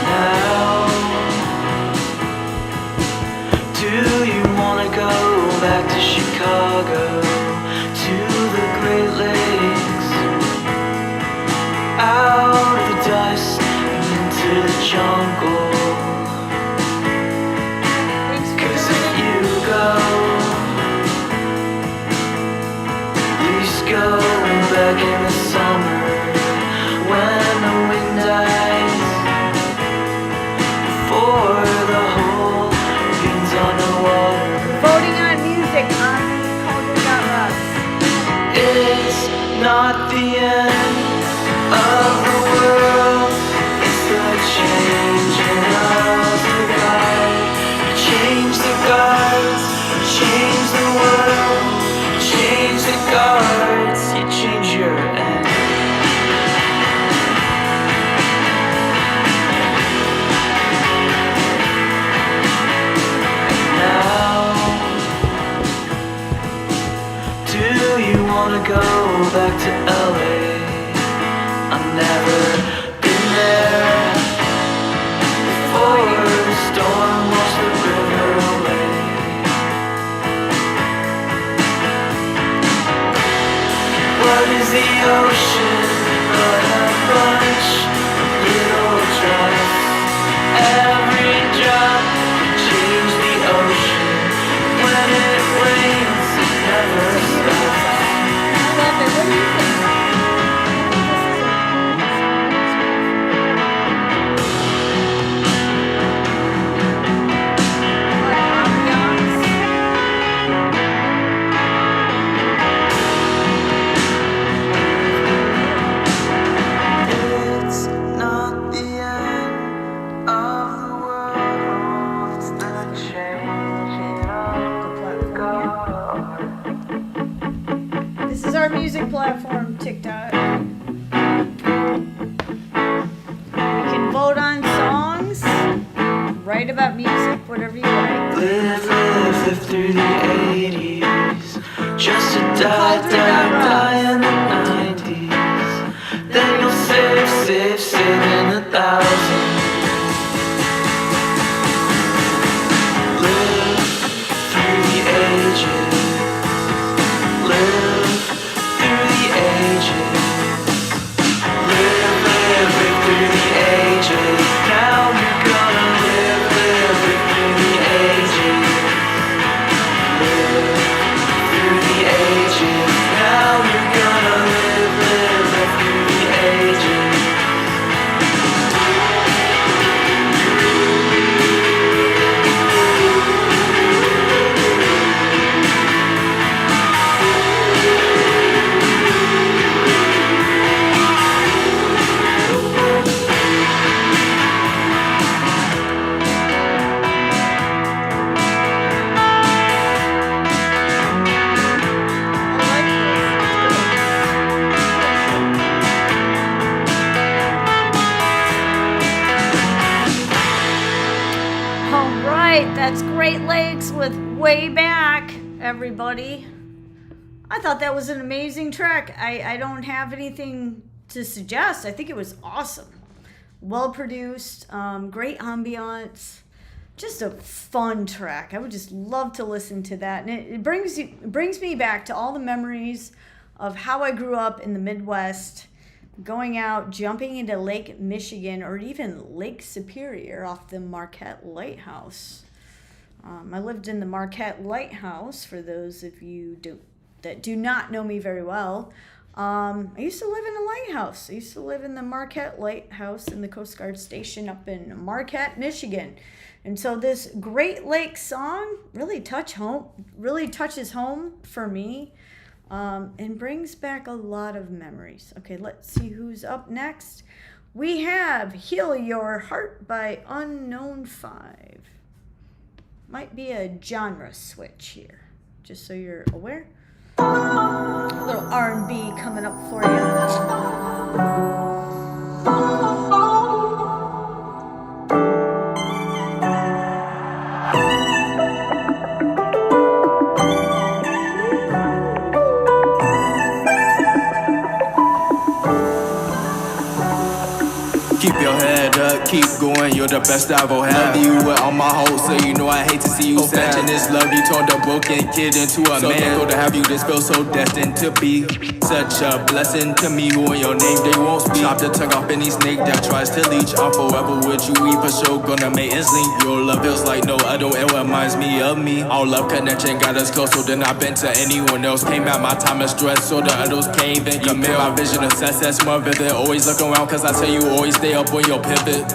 Now, do you wanna go back to Chicago, to the Great Lakes, out of the dust and into the jungle? Go back in the summer when the wind dies, before the whole beans underwater. Voting on music on TheCauldron.Rocks. It's not the end of the world, it's the changing of the guard. You change the guards, you change the world, you change the guards, you change your end. And now, do you wanna go back to LA? I've never been there. Before the storm washed the river away. What is the ocean but a bunch of little drops? Every drop can change the ocean. When it rains, it never stops. I love it. What do you think? It's not the end of the world, it's the changing of the guard. This is our music platform, TikTok. You can vote on songs, write about music, whatever you like. Live through the 80s, just to die in the 90s. Then you'll save in the thousands. Live through the ages, live through the ages, live through the ages. Now you're gonna live through the ages, live through the ages. Now you're gonna live through the ages. That's Great Lakes with Way Back, everybody. I thought that was an amazing track. I don't have anything to suggest. I think it was awesome. Well produced, great ambiance, just a fun track. I would just love to listen to that. And it brings me back to all the memories of how I grew up in the Midwest, going out, jumping into Lake Michigan or even Lake Superior off the Marquette Lighthouse. I lived in the Marquette Lighthouse, for those of you that do not know me very well. I used to live in a lighthouse. I used to live in the Marquette Lighthouse in the Coast Guard Station up in Marquette, Michigan. And so this Great Lakes song really touches home for me, and brings back a lot of memories. Okay, let's see who's up next. We have Heal Your Heart by Unknown 5. Might be a genre switch here, just so you're aware. A little R&B coming up for you. Keep your head up, keep going, you're the best I've ever had. Love you with all my heart, so you know I hate to see you sad. Catching this love, you turned a broken kid into a man. So thankful to have you, this feels so destined to be such a blessing to me. Who in your name they won't speak. Chop the tongue off any snake that tries to leech. I'm forever with you, we for sure gonna make ends link. Your love feels like no other, it reminds me of me. Our love connection got us closer than I've been to anyone else. Came at my time of stress, so the others can't even commit. My vision of success more vivid. Always look around, cause I tell you always stay up on your pivot.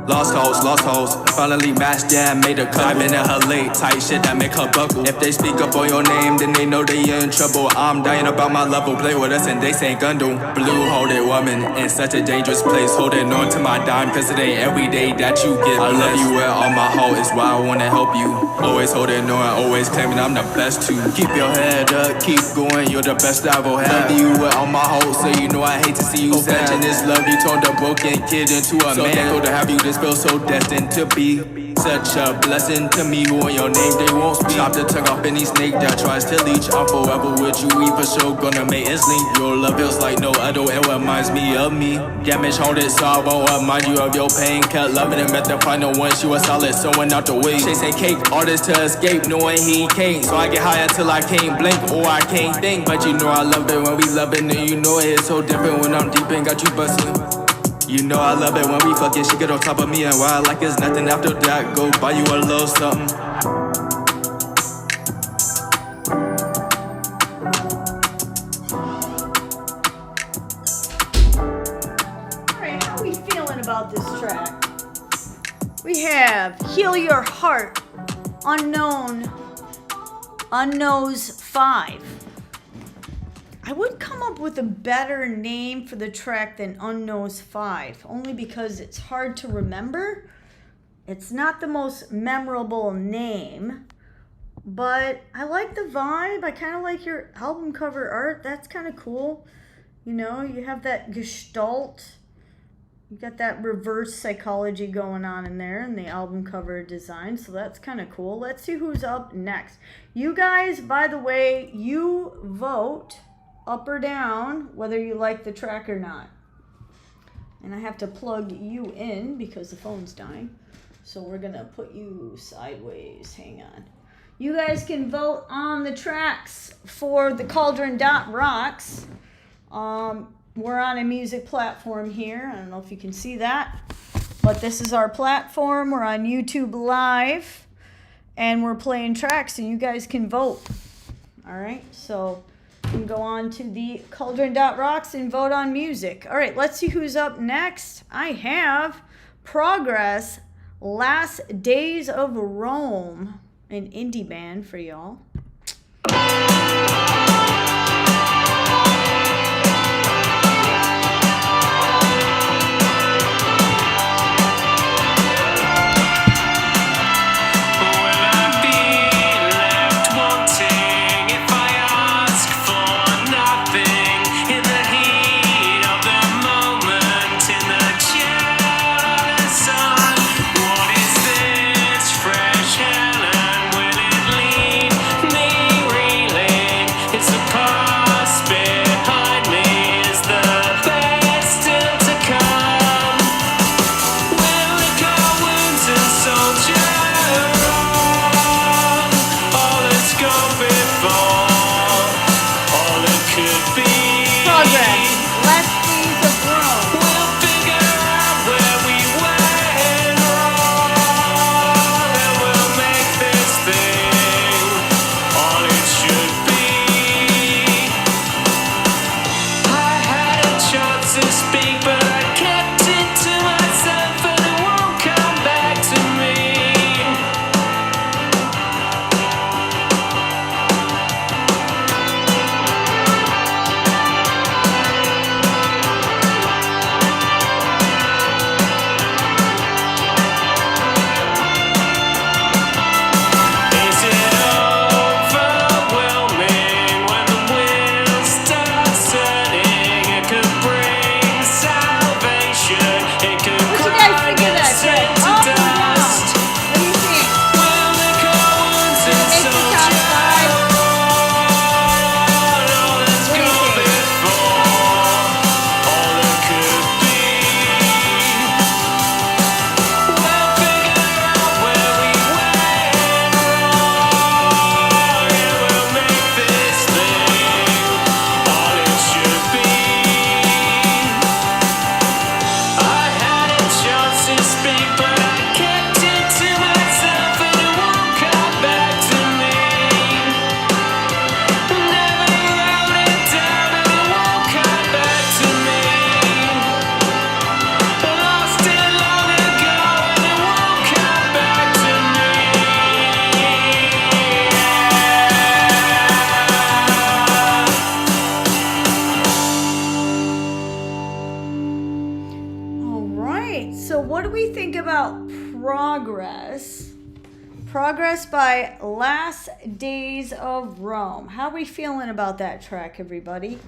Lost hoes, finally matched, yeah, made a cut. I've been in her late, tight shit that make her buckle. If they speak up on your name, then they know they in trouble. I'm dying about my level, play with us and they say Gundam. Blue-hearted woman, in such a dangerous place. Holding on to my dime, cause it ain't every day that you get blessed. I love you with all my heart, is why I wanna help you. Always holding on, always claiming I'm the best too. Keep your head up, keep going, you're the best I've ever had. Love you with all my heart, so you know I hate to see you sad. Catching this love, you turned a broken kid into a man. So thankful to have you, this feels so destined to be such a blessing to me. Who in your name they won't speak. Chop the tongue off any snake that tries to leech. I'm forever with you, we for sure gonna make ends link. Your love feels like no other, it reminds me of me. Damage haunted, so I won't remind you of your pain. Kept loving and met the final one, she was solid, someone out the way. Chasing cake, artist to escape, knowing he can't. So I get high until I can't blink or I can't think. But you know I love it when we loving, and you know it's so different when I'm deep and got you bustin'. You know I love it when we fucking, she get on top of me. And why I like it's nothing after that, go buy you a little something. Alright, how are we feeling about this track? We have Heal Your Heart, Unknown's 5. I would come up with a better name for the track than Unknown's 5, only because it's hard to remember. It's not the most memorable name, but I like the vibe. I kind of like your album cover art. That's kind of cool. You know, you have that gestalt. You got that reverse psychology going on in there in the album cover design, so that's kind of cool. Let's see who's up next. You guys, by the way, you vote up or down whether you like the track or not. And I have to plug you in because the phone's dying. So we're gonna put you sideways. Hang on. You guys can vote on the tracks for TheCauldron.Rocks. We're on a music platform here. I don't know if you can see that, but this is our platform. We're on YouTube Live and we're playing tracks and you guys can vote. All right, so you can go on to TheCauldron.Rocks and vote on music. All right, let's see who's up next. I have Progress, Last Days of Rome, an indie band for y'all. Will it lead about Progress. Progress by Last Days of Rome. How are we feeling about that track, everybody?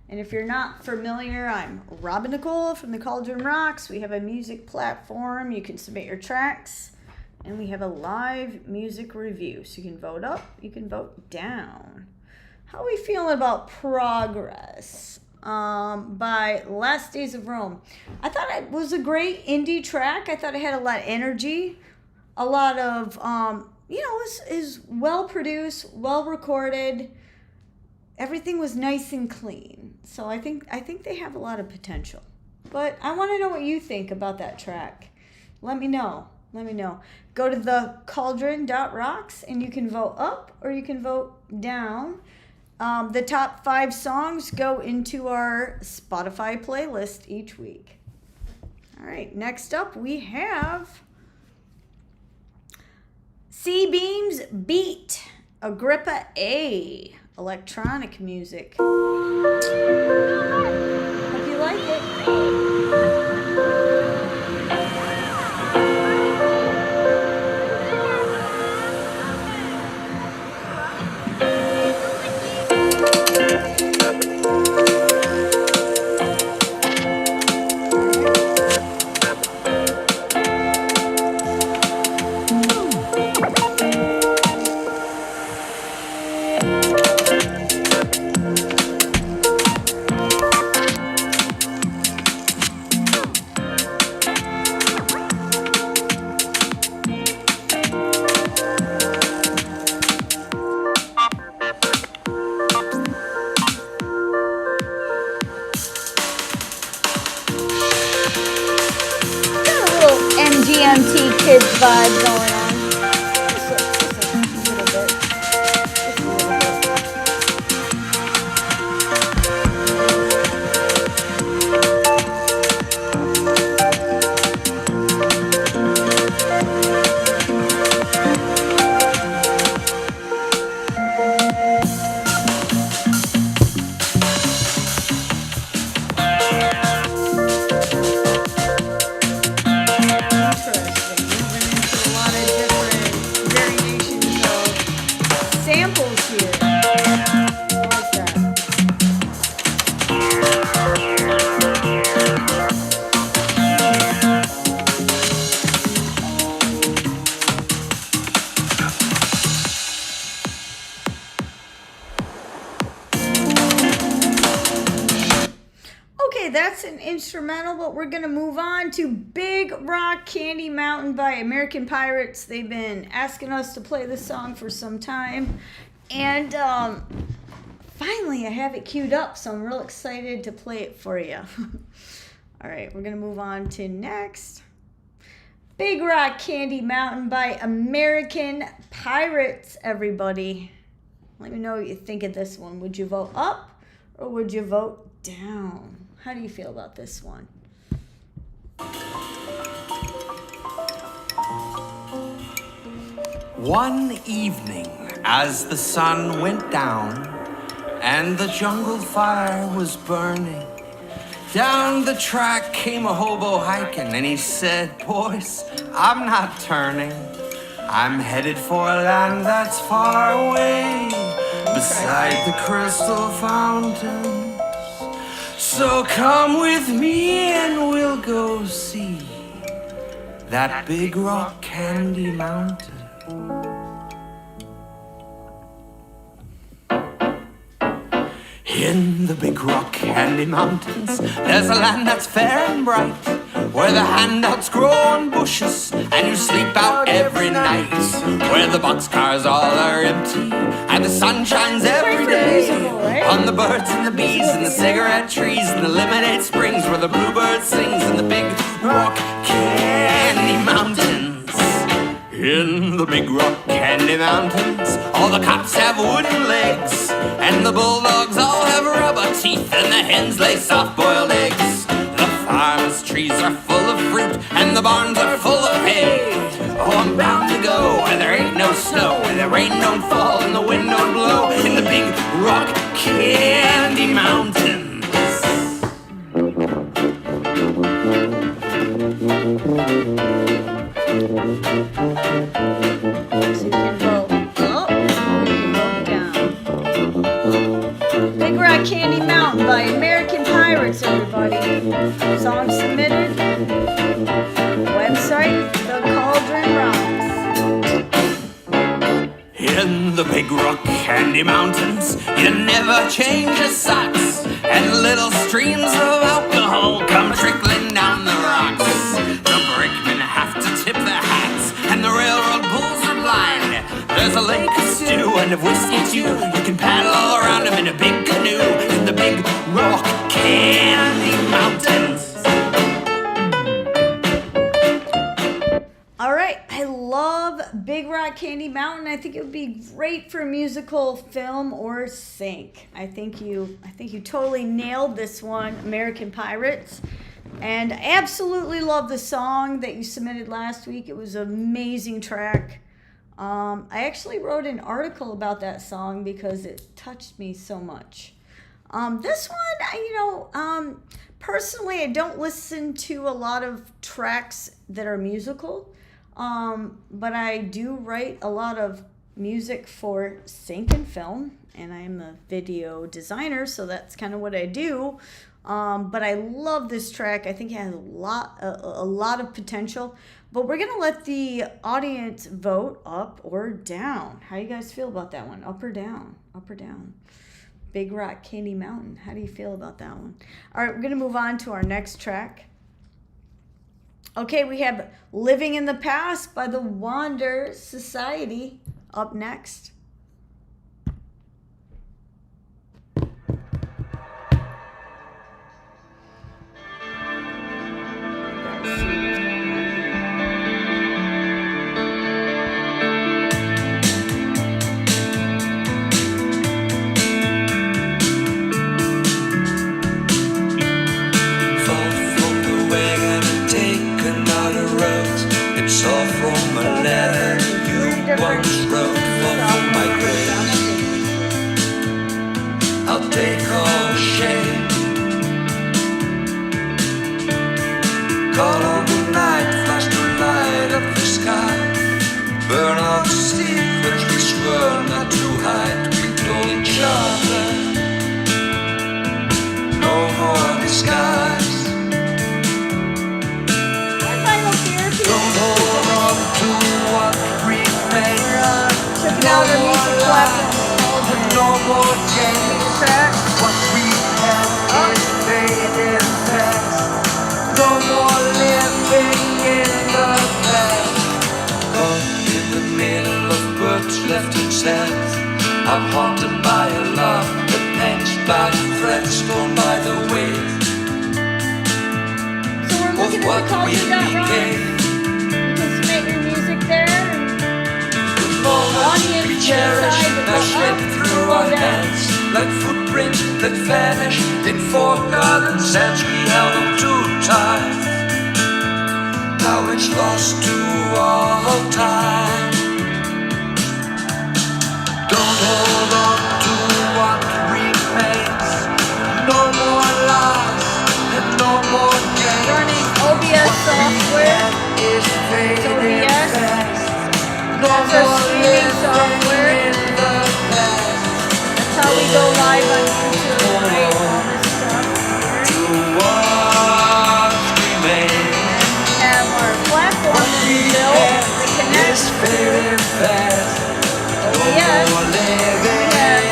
And if you're not familiar, I'm Robin Nicole from TheCauldron.Rocks. We have a music platform. You can submit your tracks. And we have a live music review. So you can vote up, you can vote down. How are we feeling about Progress by Last Days of Rome? I thought it was a great indie track. I thought it had a lot of energy, a lot of, is well produced, well recorded. Everything was nice and clean. So I think they have a lot of potential. But I want to know what you think about that track. Let me know. Go to TheCauldron.Rocks and you can vote up or you can vote down. The top 5 songs go into our Spotify playlist each week. All right, next up we have C-Beam's Beat, Agrippa A, electronic music. Hope you like it. GMT kids vibe going on. Just a little bit. That's an instrumental, but we're going to move on to Big Rock Candy Mountain by American Pirates. They've been asking us to play this song for some time, and finally I have it queued up, so I'm real excited to play it for you. All right, we're going to move on to next. Big Rock Candy Mountain by American Pirates, everybody. Let me know what you think of this one. Would you vote up or would you vote down? How do you feel about this one? One evening, as the sun went down and the jungle fire was burning, down the track came a hobo hiking and he said, "Boys, I'm not turning. I'm headed for a land that's far away, beside the crystal fountain. So come with me and we'll go see that big rock candy mountain." In the big rock candy mountains, there's a land that's fair and bright, where the handouts grow on bushes and you sleep out every night, where the boxcars all are empty and the sun shines every day on the birds and the bees and the cigarette trees and the lemonade springs where the bluebird sings in the big rock candy mountains. In the big rock candy mountains, all the cops have wooden legs and the bulldogs all have rubber teeth and the hens lay soft-boiled eggs. The farmers' trees are full of fruit and the barns are full of hay. Oh, I'm bound to go where there ain't no snow, where the rain don't fall and the wind don't blow, in the big rock candy mountains. So you can vote up or you can vote down. Big Rock Candy Mountain by American Pirates, everybody. Song submitted. Website, TheCauldron.Rocks. In the Big Rock Candy Mountains, you never change your socks, and little streams of alcohol come trickling down the rocks. The brakemen have to tip their hats, and the railroad bulls are blind. There's a lake of stew and of whiskey too. You can paddle all around them in a big canoe in the Big Rock Candy Mountains. All right, I love Big Rock Candy Mountain. I think it would be great for a musical, film, or sync. I think you totally nailed this one, American Pirates. And I absolutely love the song that you submitted last week. It was an amazing track. I actually wrote an article about that song because it touched me so much. This one, personally, I don't listen to a lot of tracks that are musical. But I do write a lot of music for sync and film, and I'm a video designer, so that's kind of what I do. But I love this track. I think it has a lot of potential. But we're gonna let the audience vote up or down. How you guys feel about that one? Up or down? Up or down? Big Rock Candy Mountain. How do you feel about that one? All right, we're gonna move on to our next track. Okay, we have Living in the Past by the Wander Society up next. It's all from a letter you once wrote for my grace. I'll take all shame. Call on the night, flash the light up the sky. Burn out the secrets we swore not to hide. We told each other no more disguise. Don't hold on to what remains. Now the music platform. No more change. What we had is faded fast. No more living in the past. Caught in the middle of birds left in sand. I'm haunted by a love that hangs by threads torn by the waves. So we're looking at TheCauldron.Rocks. We cherish that slip through our hands, like footprints that vanish in forgotten sands. We held on too tight, now it's lost to all time. Don't hold on to what remains. No more lies and no more games. Running OBS software. Is fading fast. No That's our streaming software. That's how we go live on YouTube, right? All this stuff. Have our platform that we built, the Connect. Oh yes, we have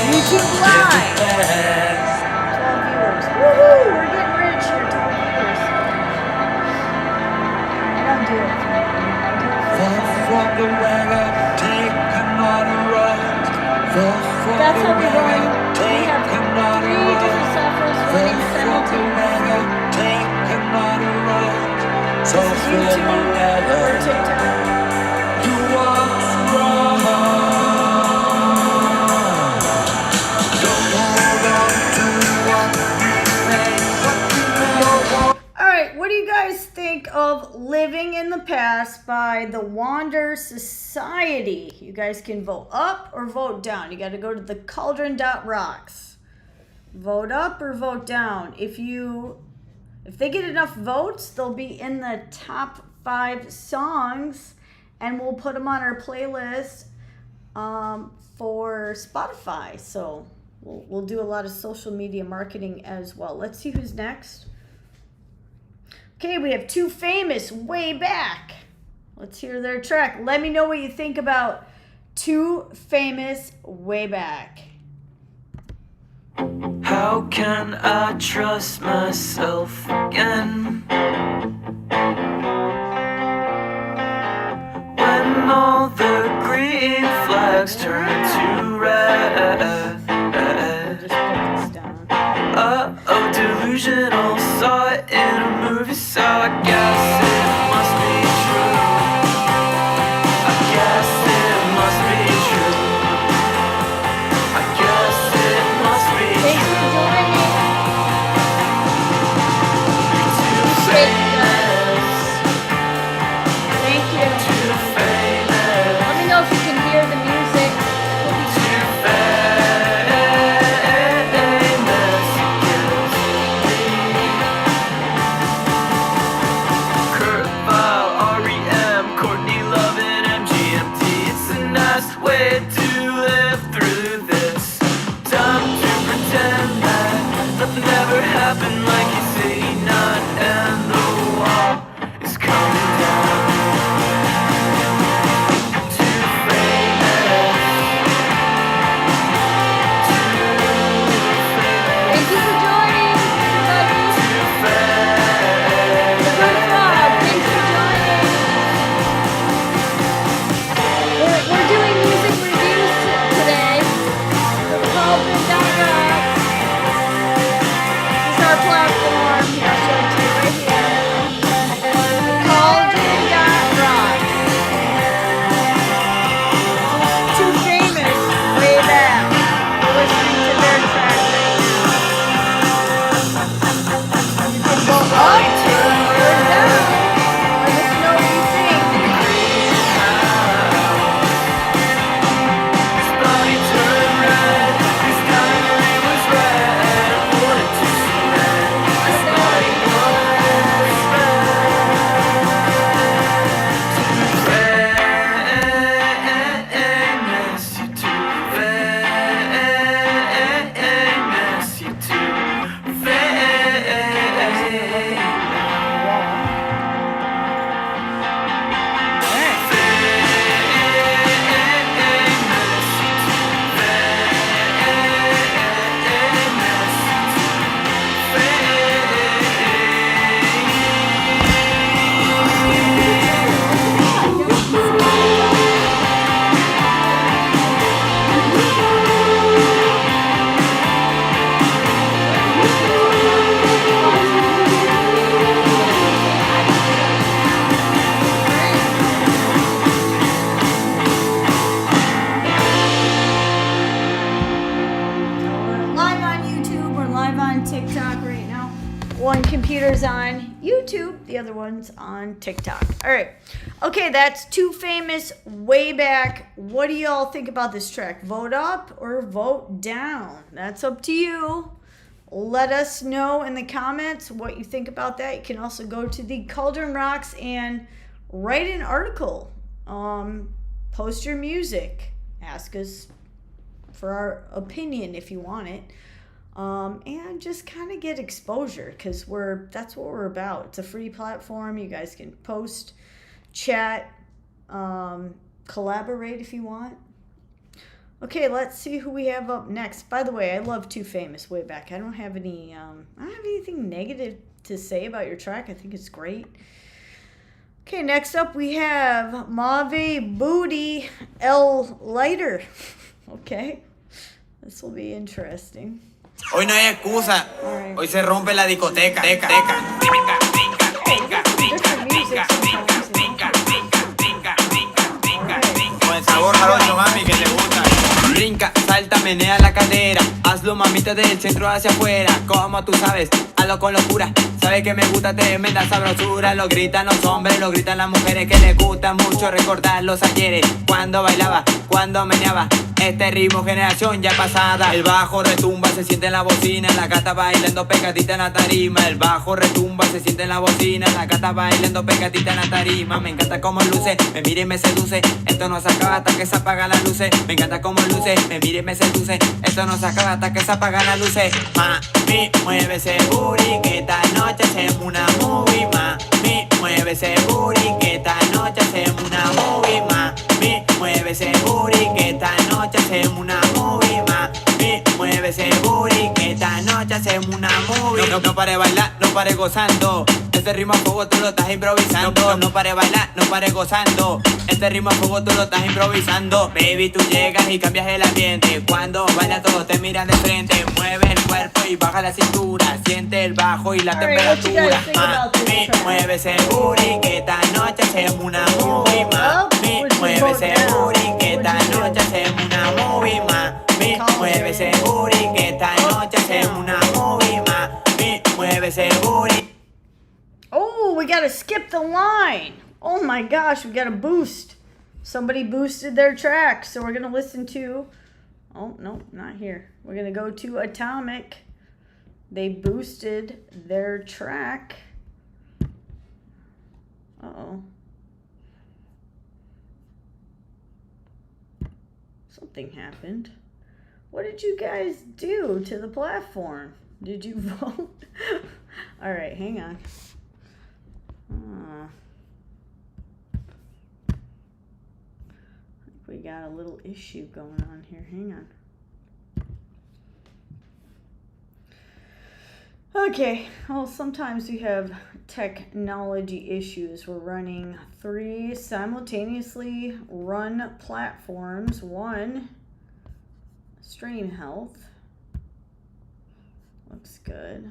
YouTube Live. 12 viewers. Woohoo! We're getting rich here, 12 viewers. I don't do it. From the wagon, take another ride. That's how we run. We have 3 different softwares running simultaneously. Take another ride. This is YouTube or TikTok. You want wrong. Don't hold on to what remains. All right, what do you guys think of Living in the Past by the Wander Society? You guys can vote up or vote down. You got to go to TheCauldron.Rocks. Vote up or vote down. If they get enough votes, they'll be in the top 5 songs, and we'll put them on our playlist for Spotify. So we'll do a lot of social media marketing as well. Let's see who's next. Okay, we have Too Famous, Way Back. Let's hear their track. Let me know what you think about Too Famous, Way Back. How can I trust myself again when all the green flags turn to red? Just put this down. Oh, delusional, saw it in a movie, so I guess it must be true. I guess it must be true. I guess it must be Thanks true. for joining. You're too famous, Thank you. too famous, Let me know if you can hear the music. too famous. Kills me. Kurt Vile, R.E.M., Courtney Love, and MGMT. It's a nice way to live through this. Time to pretend that nothing ever happened, like he's 89 and the wall is coming down. Too famous. Thank you for joining, everybody. Too famous. Good job. Thanks for joining. We're doing music reviews today. TheCauldron.Rocks. This is our platform. Here, I'll show it to you right here. TheCauldron.Rocks. Too Famous, Way Back. We're listening to their track right now. You can go up or down. Let us know what you think. His body turned red. His diary was red. Wanted to see red. His body was red. Too famous. You're too famous. You're too We're live on YouTube. We're live on TikTok right now. One computer's on YouTube, the other one's on TikTok. All right. Okay, that's Too Famous, Way Back. What do y'all think about this track? Vote up or vote down? That's up to you. Let us know in the comments what you think about that. You can also go to the Cauldron Rocks and write an article. Post your music. Ask us for our opinion if you want it, and just kind of get exposure, because that's what we're about. It's a free platform. You guys can post, chat, collaborate if you want. Okay, let's see who we have up next. By the way, I love Too Famous, Way Back. I don't have anything negative to say about your track. I think it's great. Okay, next up we have Mave Booty El Lighter. Okay, this will be interesting. Hoy no hay excusa. Alright. Hoy se rompe la discoteca. Different music sometimes. Con el sabor jarocho, mami, que te gusta. Brinca, salta, menea la cadera. Hazlo, mamita, del centro hacia afuera. Como tú sabes, hazlo con locura. Sabes que me gusta tremenda sabrosura. Lo gritan los hombres, lo gritan las mujeres, que les gusta mucho recordar los ayeres. Cuando bailaba, cuando meneaba, Este ritmo generación ya pasada. El bajo retumba, se siente en la bocina. La gata bailando pegadita en la tarima. El bajo retumba, se siente en la bocina. La gata bailando pegadita en la tarima. Me encanta cómo luce, me mira y me seduce. Esto no se acaba hasta que se apagan las luces. Me encanta cómo luce, me mira y me seduce. Esto no se acaba hasta que se apagan las luces. Mami, mueve ese booty, que esta noche hacemos una movie. Mami, mueve ese booty, que esta noche hacemos una movie. Mami, mueve ese booty, que esta noche hacemos una movie. Mami, mueve ese booty, que esta noche hacemos una movie. No pare bailar, no pare gozando. Este ritmo a fuego tú lo estás improvisando. No pare bailar, no pare gozando. Este ritmo a fuego tú lo estás improvisando. Baby, tú llegas y cambias el ambiente. Cuando bailas todos te miran de frente. Mueve el cuerpo y baja la cintura. Siente el bajo y la temperatura. Mami, mueve ese booty, que esta noche hacemos una movie. Mami, mueve ese booty, que esta noche hacemos una movie. Mami, mueve ese booty, que esta noche hacemos una movie. Mami, mueve ese booty. Oh, we gotta skip the line. Oh my gosh, we got a boost. Somebody boosted their track, so we're gonna listen to... Oh, no, not here. We're gonna go to Atomic. They boosted their track. Uh-oh. Something happened. What did you guys do to the platform? Did you vote? All right, hang on. I think we got a little issue going on here. Hang on. Okay, well, sometimes we have technology issues. We're running 3 simultaneously run platforms. One, stream health. Looks good.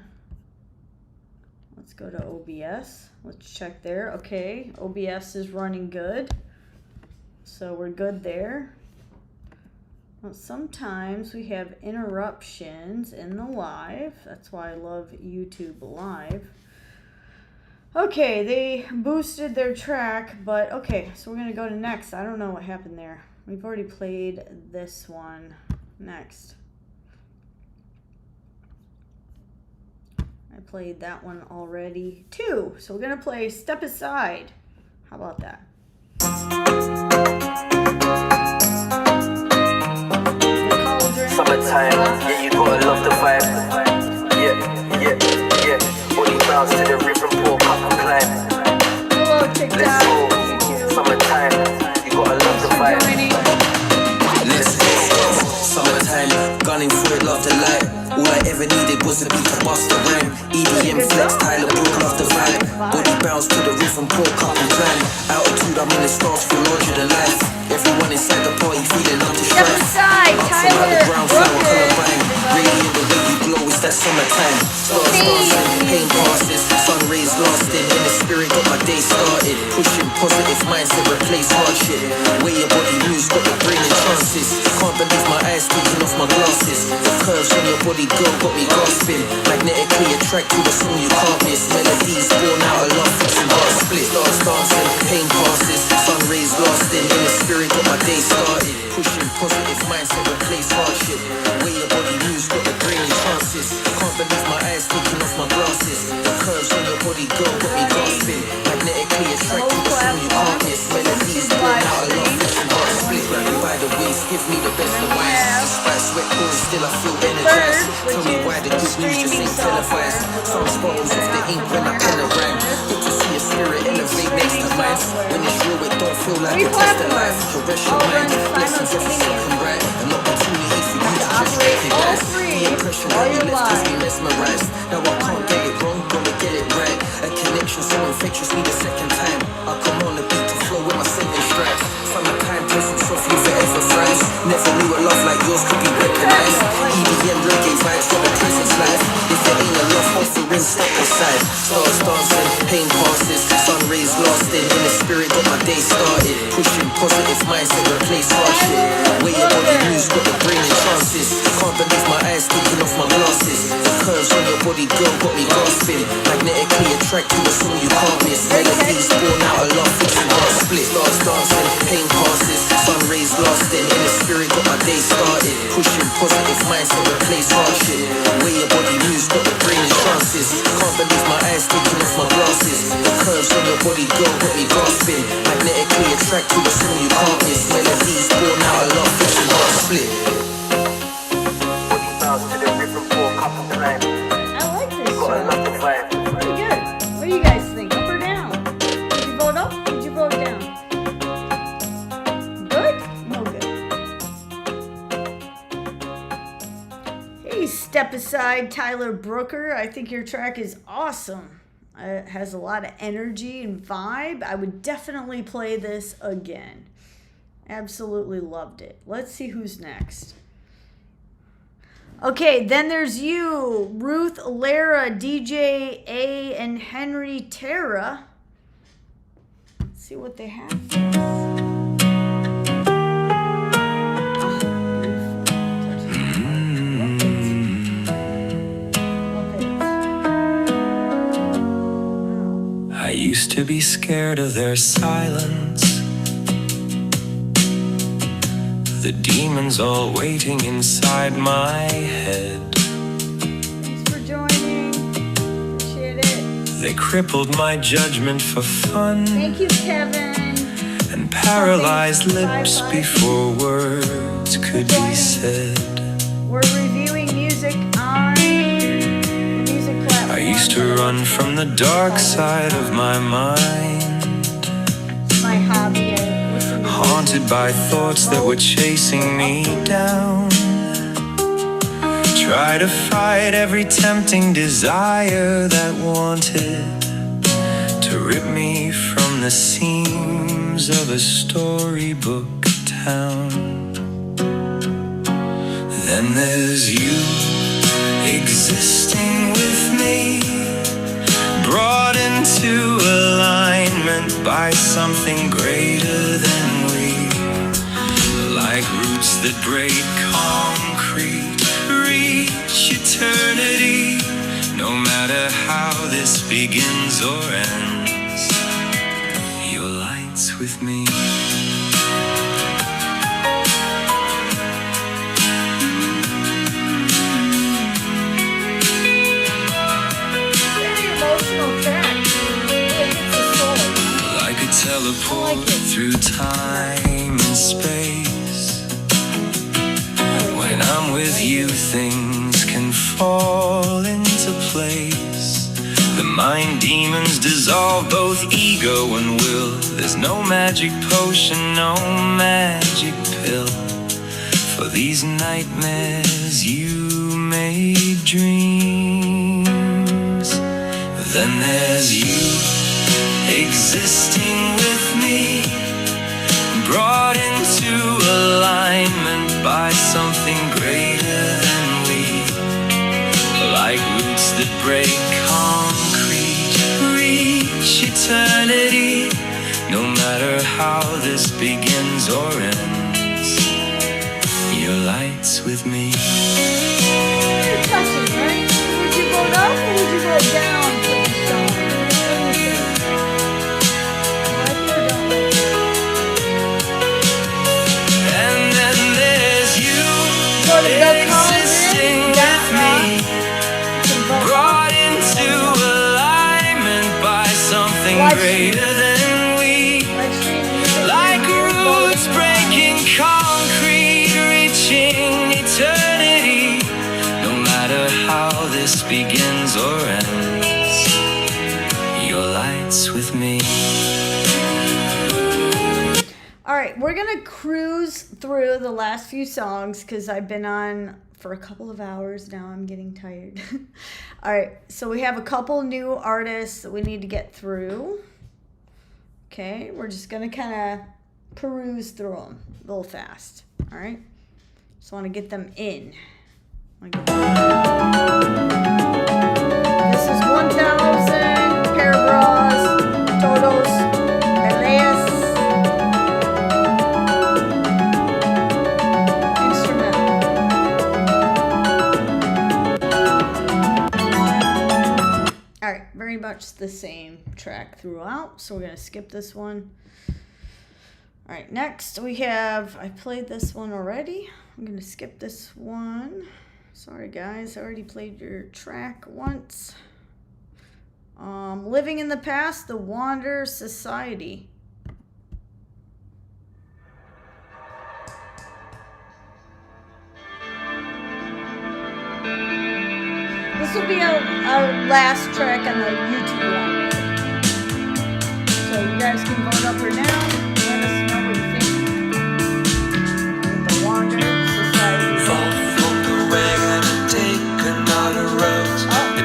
Let's go to OBS. Let's check there. Okay, OBS is running good. So we're good there. Well, sometimes we have interruptions in the live. That's why I love YouTube Live. Okay, they boosted their track, but okay, so we're gonna go to next. I don't know what happened there. We've already played this one. Next. I played that one already too. So we're gonna play Step Aside. How about that? Summertime, yeah, you gotta love the vibe. Yeah. Body bounce to the rhythm, walk up and climb. Hello, TikTok. Summertime, you gotta love the vibe. Let's go. Summertime, gunning for it, love the light. All I ever needed was a beat to bust the rhyme. EDM flex, Tyler Brook, love the vibe. Body bounce to the rhythm, walk up and climb. Altitude, I'm in the stars, feel larger than life. Everyone inside the party feeling up to Step strife. aside, Tyler Brooker. Radiant the way you glow, it's that summertime. Stars dancing, pain passes, sun rays lasting. In the spirit, got my day started. Pushing positive mindset, replace hardship. Way your body moves, got the brain in trances. Can't believe my eyes taking off my glasses. The curves on your body, girl, got me gasping. Magnetically attracted to a song you can't miss. Melodies born out of love, fixing heart split. Stars dancing, pain passes, sun rays lasting. In the spirit, got my day started. Pushing positive mindset, replace hardship. Way your body moves, got the brain in trances. Can't believe my eyes taking off my glasses. The curves on your body, girl, got me gasping. Magnetically attracted to a song you can't miss. Melodies born out of love, fixing heart split. Grab me by the waist, give me the best of wines. Despite sweat pouring, still I feel energized. Tell me why the good news just ain't televised. Some sparkles off the ink when I pen a rhyme. Good to see a spirit elevate next to mine. When it's real, it don't feel like a test of life. Caress your mind, blessings every second right. An opportunity for you to just recognize. The impression that you left has me mesmerized. Now I can't get it wrong, gonna get it right. A connection so infectious, need a second time. I come on the beat to flow with my second strike. Summertime, pleasant, softly forever thrives. Never knew a love like yours could be recognized. EDM reggae vibes for the presence life. If there ain't a love offering, step aside. Stars dancing, pain passes, sun rays lasting. In the spirit, got my day started. Pushing positive mindset, replace hardship. Way your body moves, got the brain in trances. Can't believe my eyes taking off my glasses. The curves on your body, girl, got me gasping. Magnetically attracted to a song you can't miss. Melodies born out of love, fiction heart split. Last dancing, pain passes, sun rays lasting. In the spirit, got my day started. Pushing positive minds to replace hardship. Way your body moves, got the brain in trances. Can't believe my eyes taking off my glasses. The curves on your body, girl, got me gasping. Magnetically attracted to a song you can't miss. Melodies born out of love, fiction heart split. Body bounce to the rhythm for a couple times. I like this Got a song. lot of vibe. Pretty good. What do you guys think? Up or down? Did you vote up? Did you vote down? Good? No good. Hey, Step Aside, Tyler Brooker. I think your track is awesome. It has a lot of energy and vibe. I would definitely play this again. Absolutely loved it. Let's see who's next. Okay, then there's you, Ruth, Lara, DJ A, and Henry Terra. Let's see what they have for us. I used to be scared of their silence. The demons all waiting inside my head. Thanks for joining. Appreciate it. They crippled my judgment for fun Thank you, Kevin. and paralyzed lips before words could be said. We're reviewing music on the music platform. I used to run from the dark side of my mind, My hobby. I listen to haunted by thoughts that were chasing me down. Try to fight every tempting desire that wanted to rip me from the seams of a storybook town. Then there's you existing with me, brought into alignment by something greater than we, like roots that break concrete, reach eternity, no matter how this begins or ends. Your light's with me. very emotional track. It hits the soul. Like a teleport through time and space. When I'm with you, things can fall into place. The mind demons dissolve both ego and will. There's no magic potion, no magic pill for these nightmares you made dreams. Then there's you existing with me, brought into alignment by something greater than we, like roots that break concrete, reach eternity, no matter how this begins or ends. Your light's with me. You're touching, right? Would you vote up or would you vote down for this song? What do you think? Like it or don't like it? And then there's you Go to TheCauldron, existing that with me, You can vote brought into alignment by something Live greater than we, Live stream music. like roots breaking concrete, reaching eternity, no matter how this begins or ends. Your light's with me. All right, we're going to cruise through the last few songs because I've been on for a couple of hours now. I'm getting tired. All right, so we have a couple new artists that we need to get through. Okay, we're just going to kind of peruse through them a little fast. All right, just want to get them in. This is 1000, Pair of Bras, Todos, Peleas. Instrumental. much the same track throughout, so we're going to skip this one. All right, next we have, I played this one already. I'm going to skip this one. Sorry guys, I already played your track once. Living in the Past, The Wander Society. This will be our last track on the YouTube line. So you guys can vote up or down. Let us know what you think. The Wander Society. Fall from the wagon and take another road.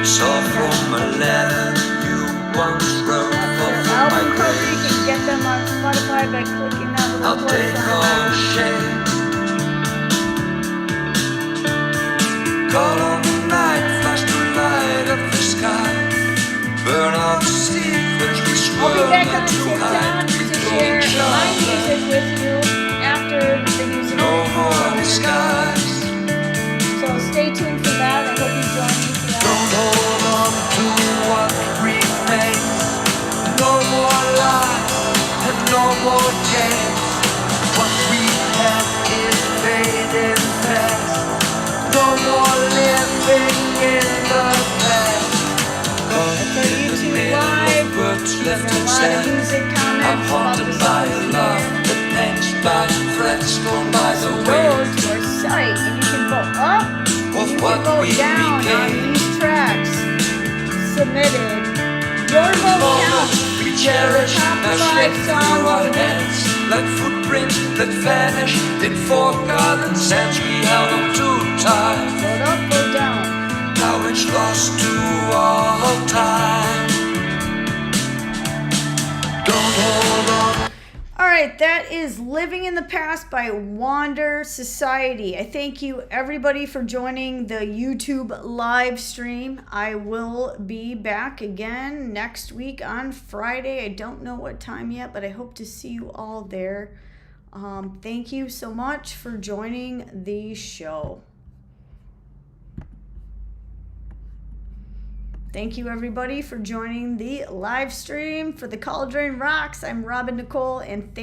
It's all from a letter you once wrote. Fall from my Album cover, you grace. can get them on Spotify by clicking that little I'll plus take on all that. the shame. Call on the night, flash the light of the sky. Burn out the secrets which I'll be were back on meant to TikTok hide. to share my music with you after the music. No more disguise. So stay tuned for that. I hope you join me for that. Don't hold on to what remains. No more lies and no more games. What we had is faded past. No more living in the past. For YouTube Live, Words there's left a lot of unsaid. music I'm comments about haunted the by a songs love that hangs by threads torn by the Go wind. to our site and you can vote up and Of you what can vote we down on became. these tracks submitted. Your vote counts. We cherish Top now 5 slip through our songs. hands like footprints that vanish in forgotten sands. We held on too tight, Vote up, vote down. now it's lost to all time. Don't hold on. All right, that is Living in the Past by Wander Society. I thank you everybody for joining the YouTube live stream. I will be back again next week on Friday. I don't know what time yet, but I hope to see you all there. Thank you so much for joining the show. Thank you everybody for joining the live stream for the Cauldron Rocks. I'm Robin Nicole, and thank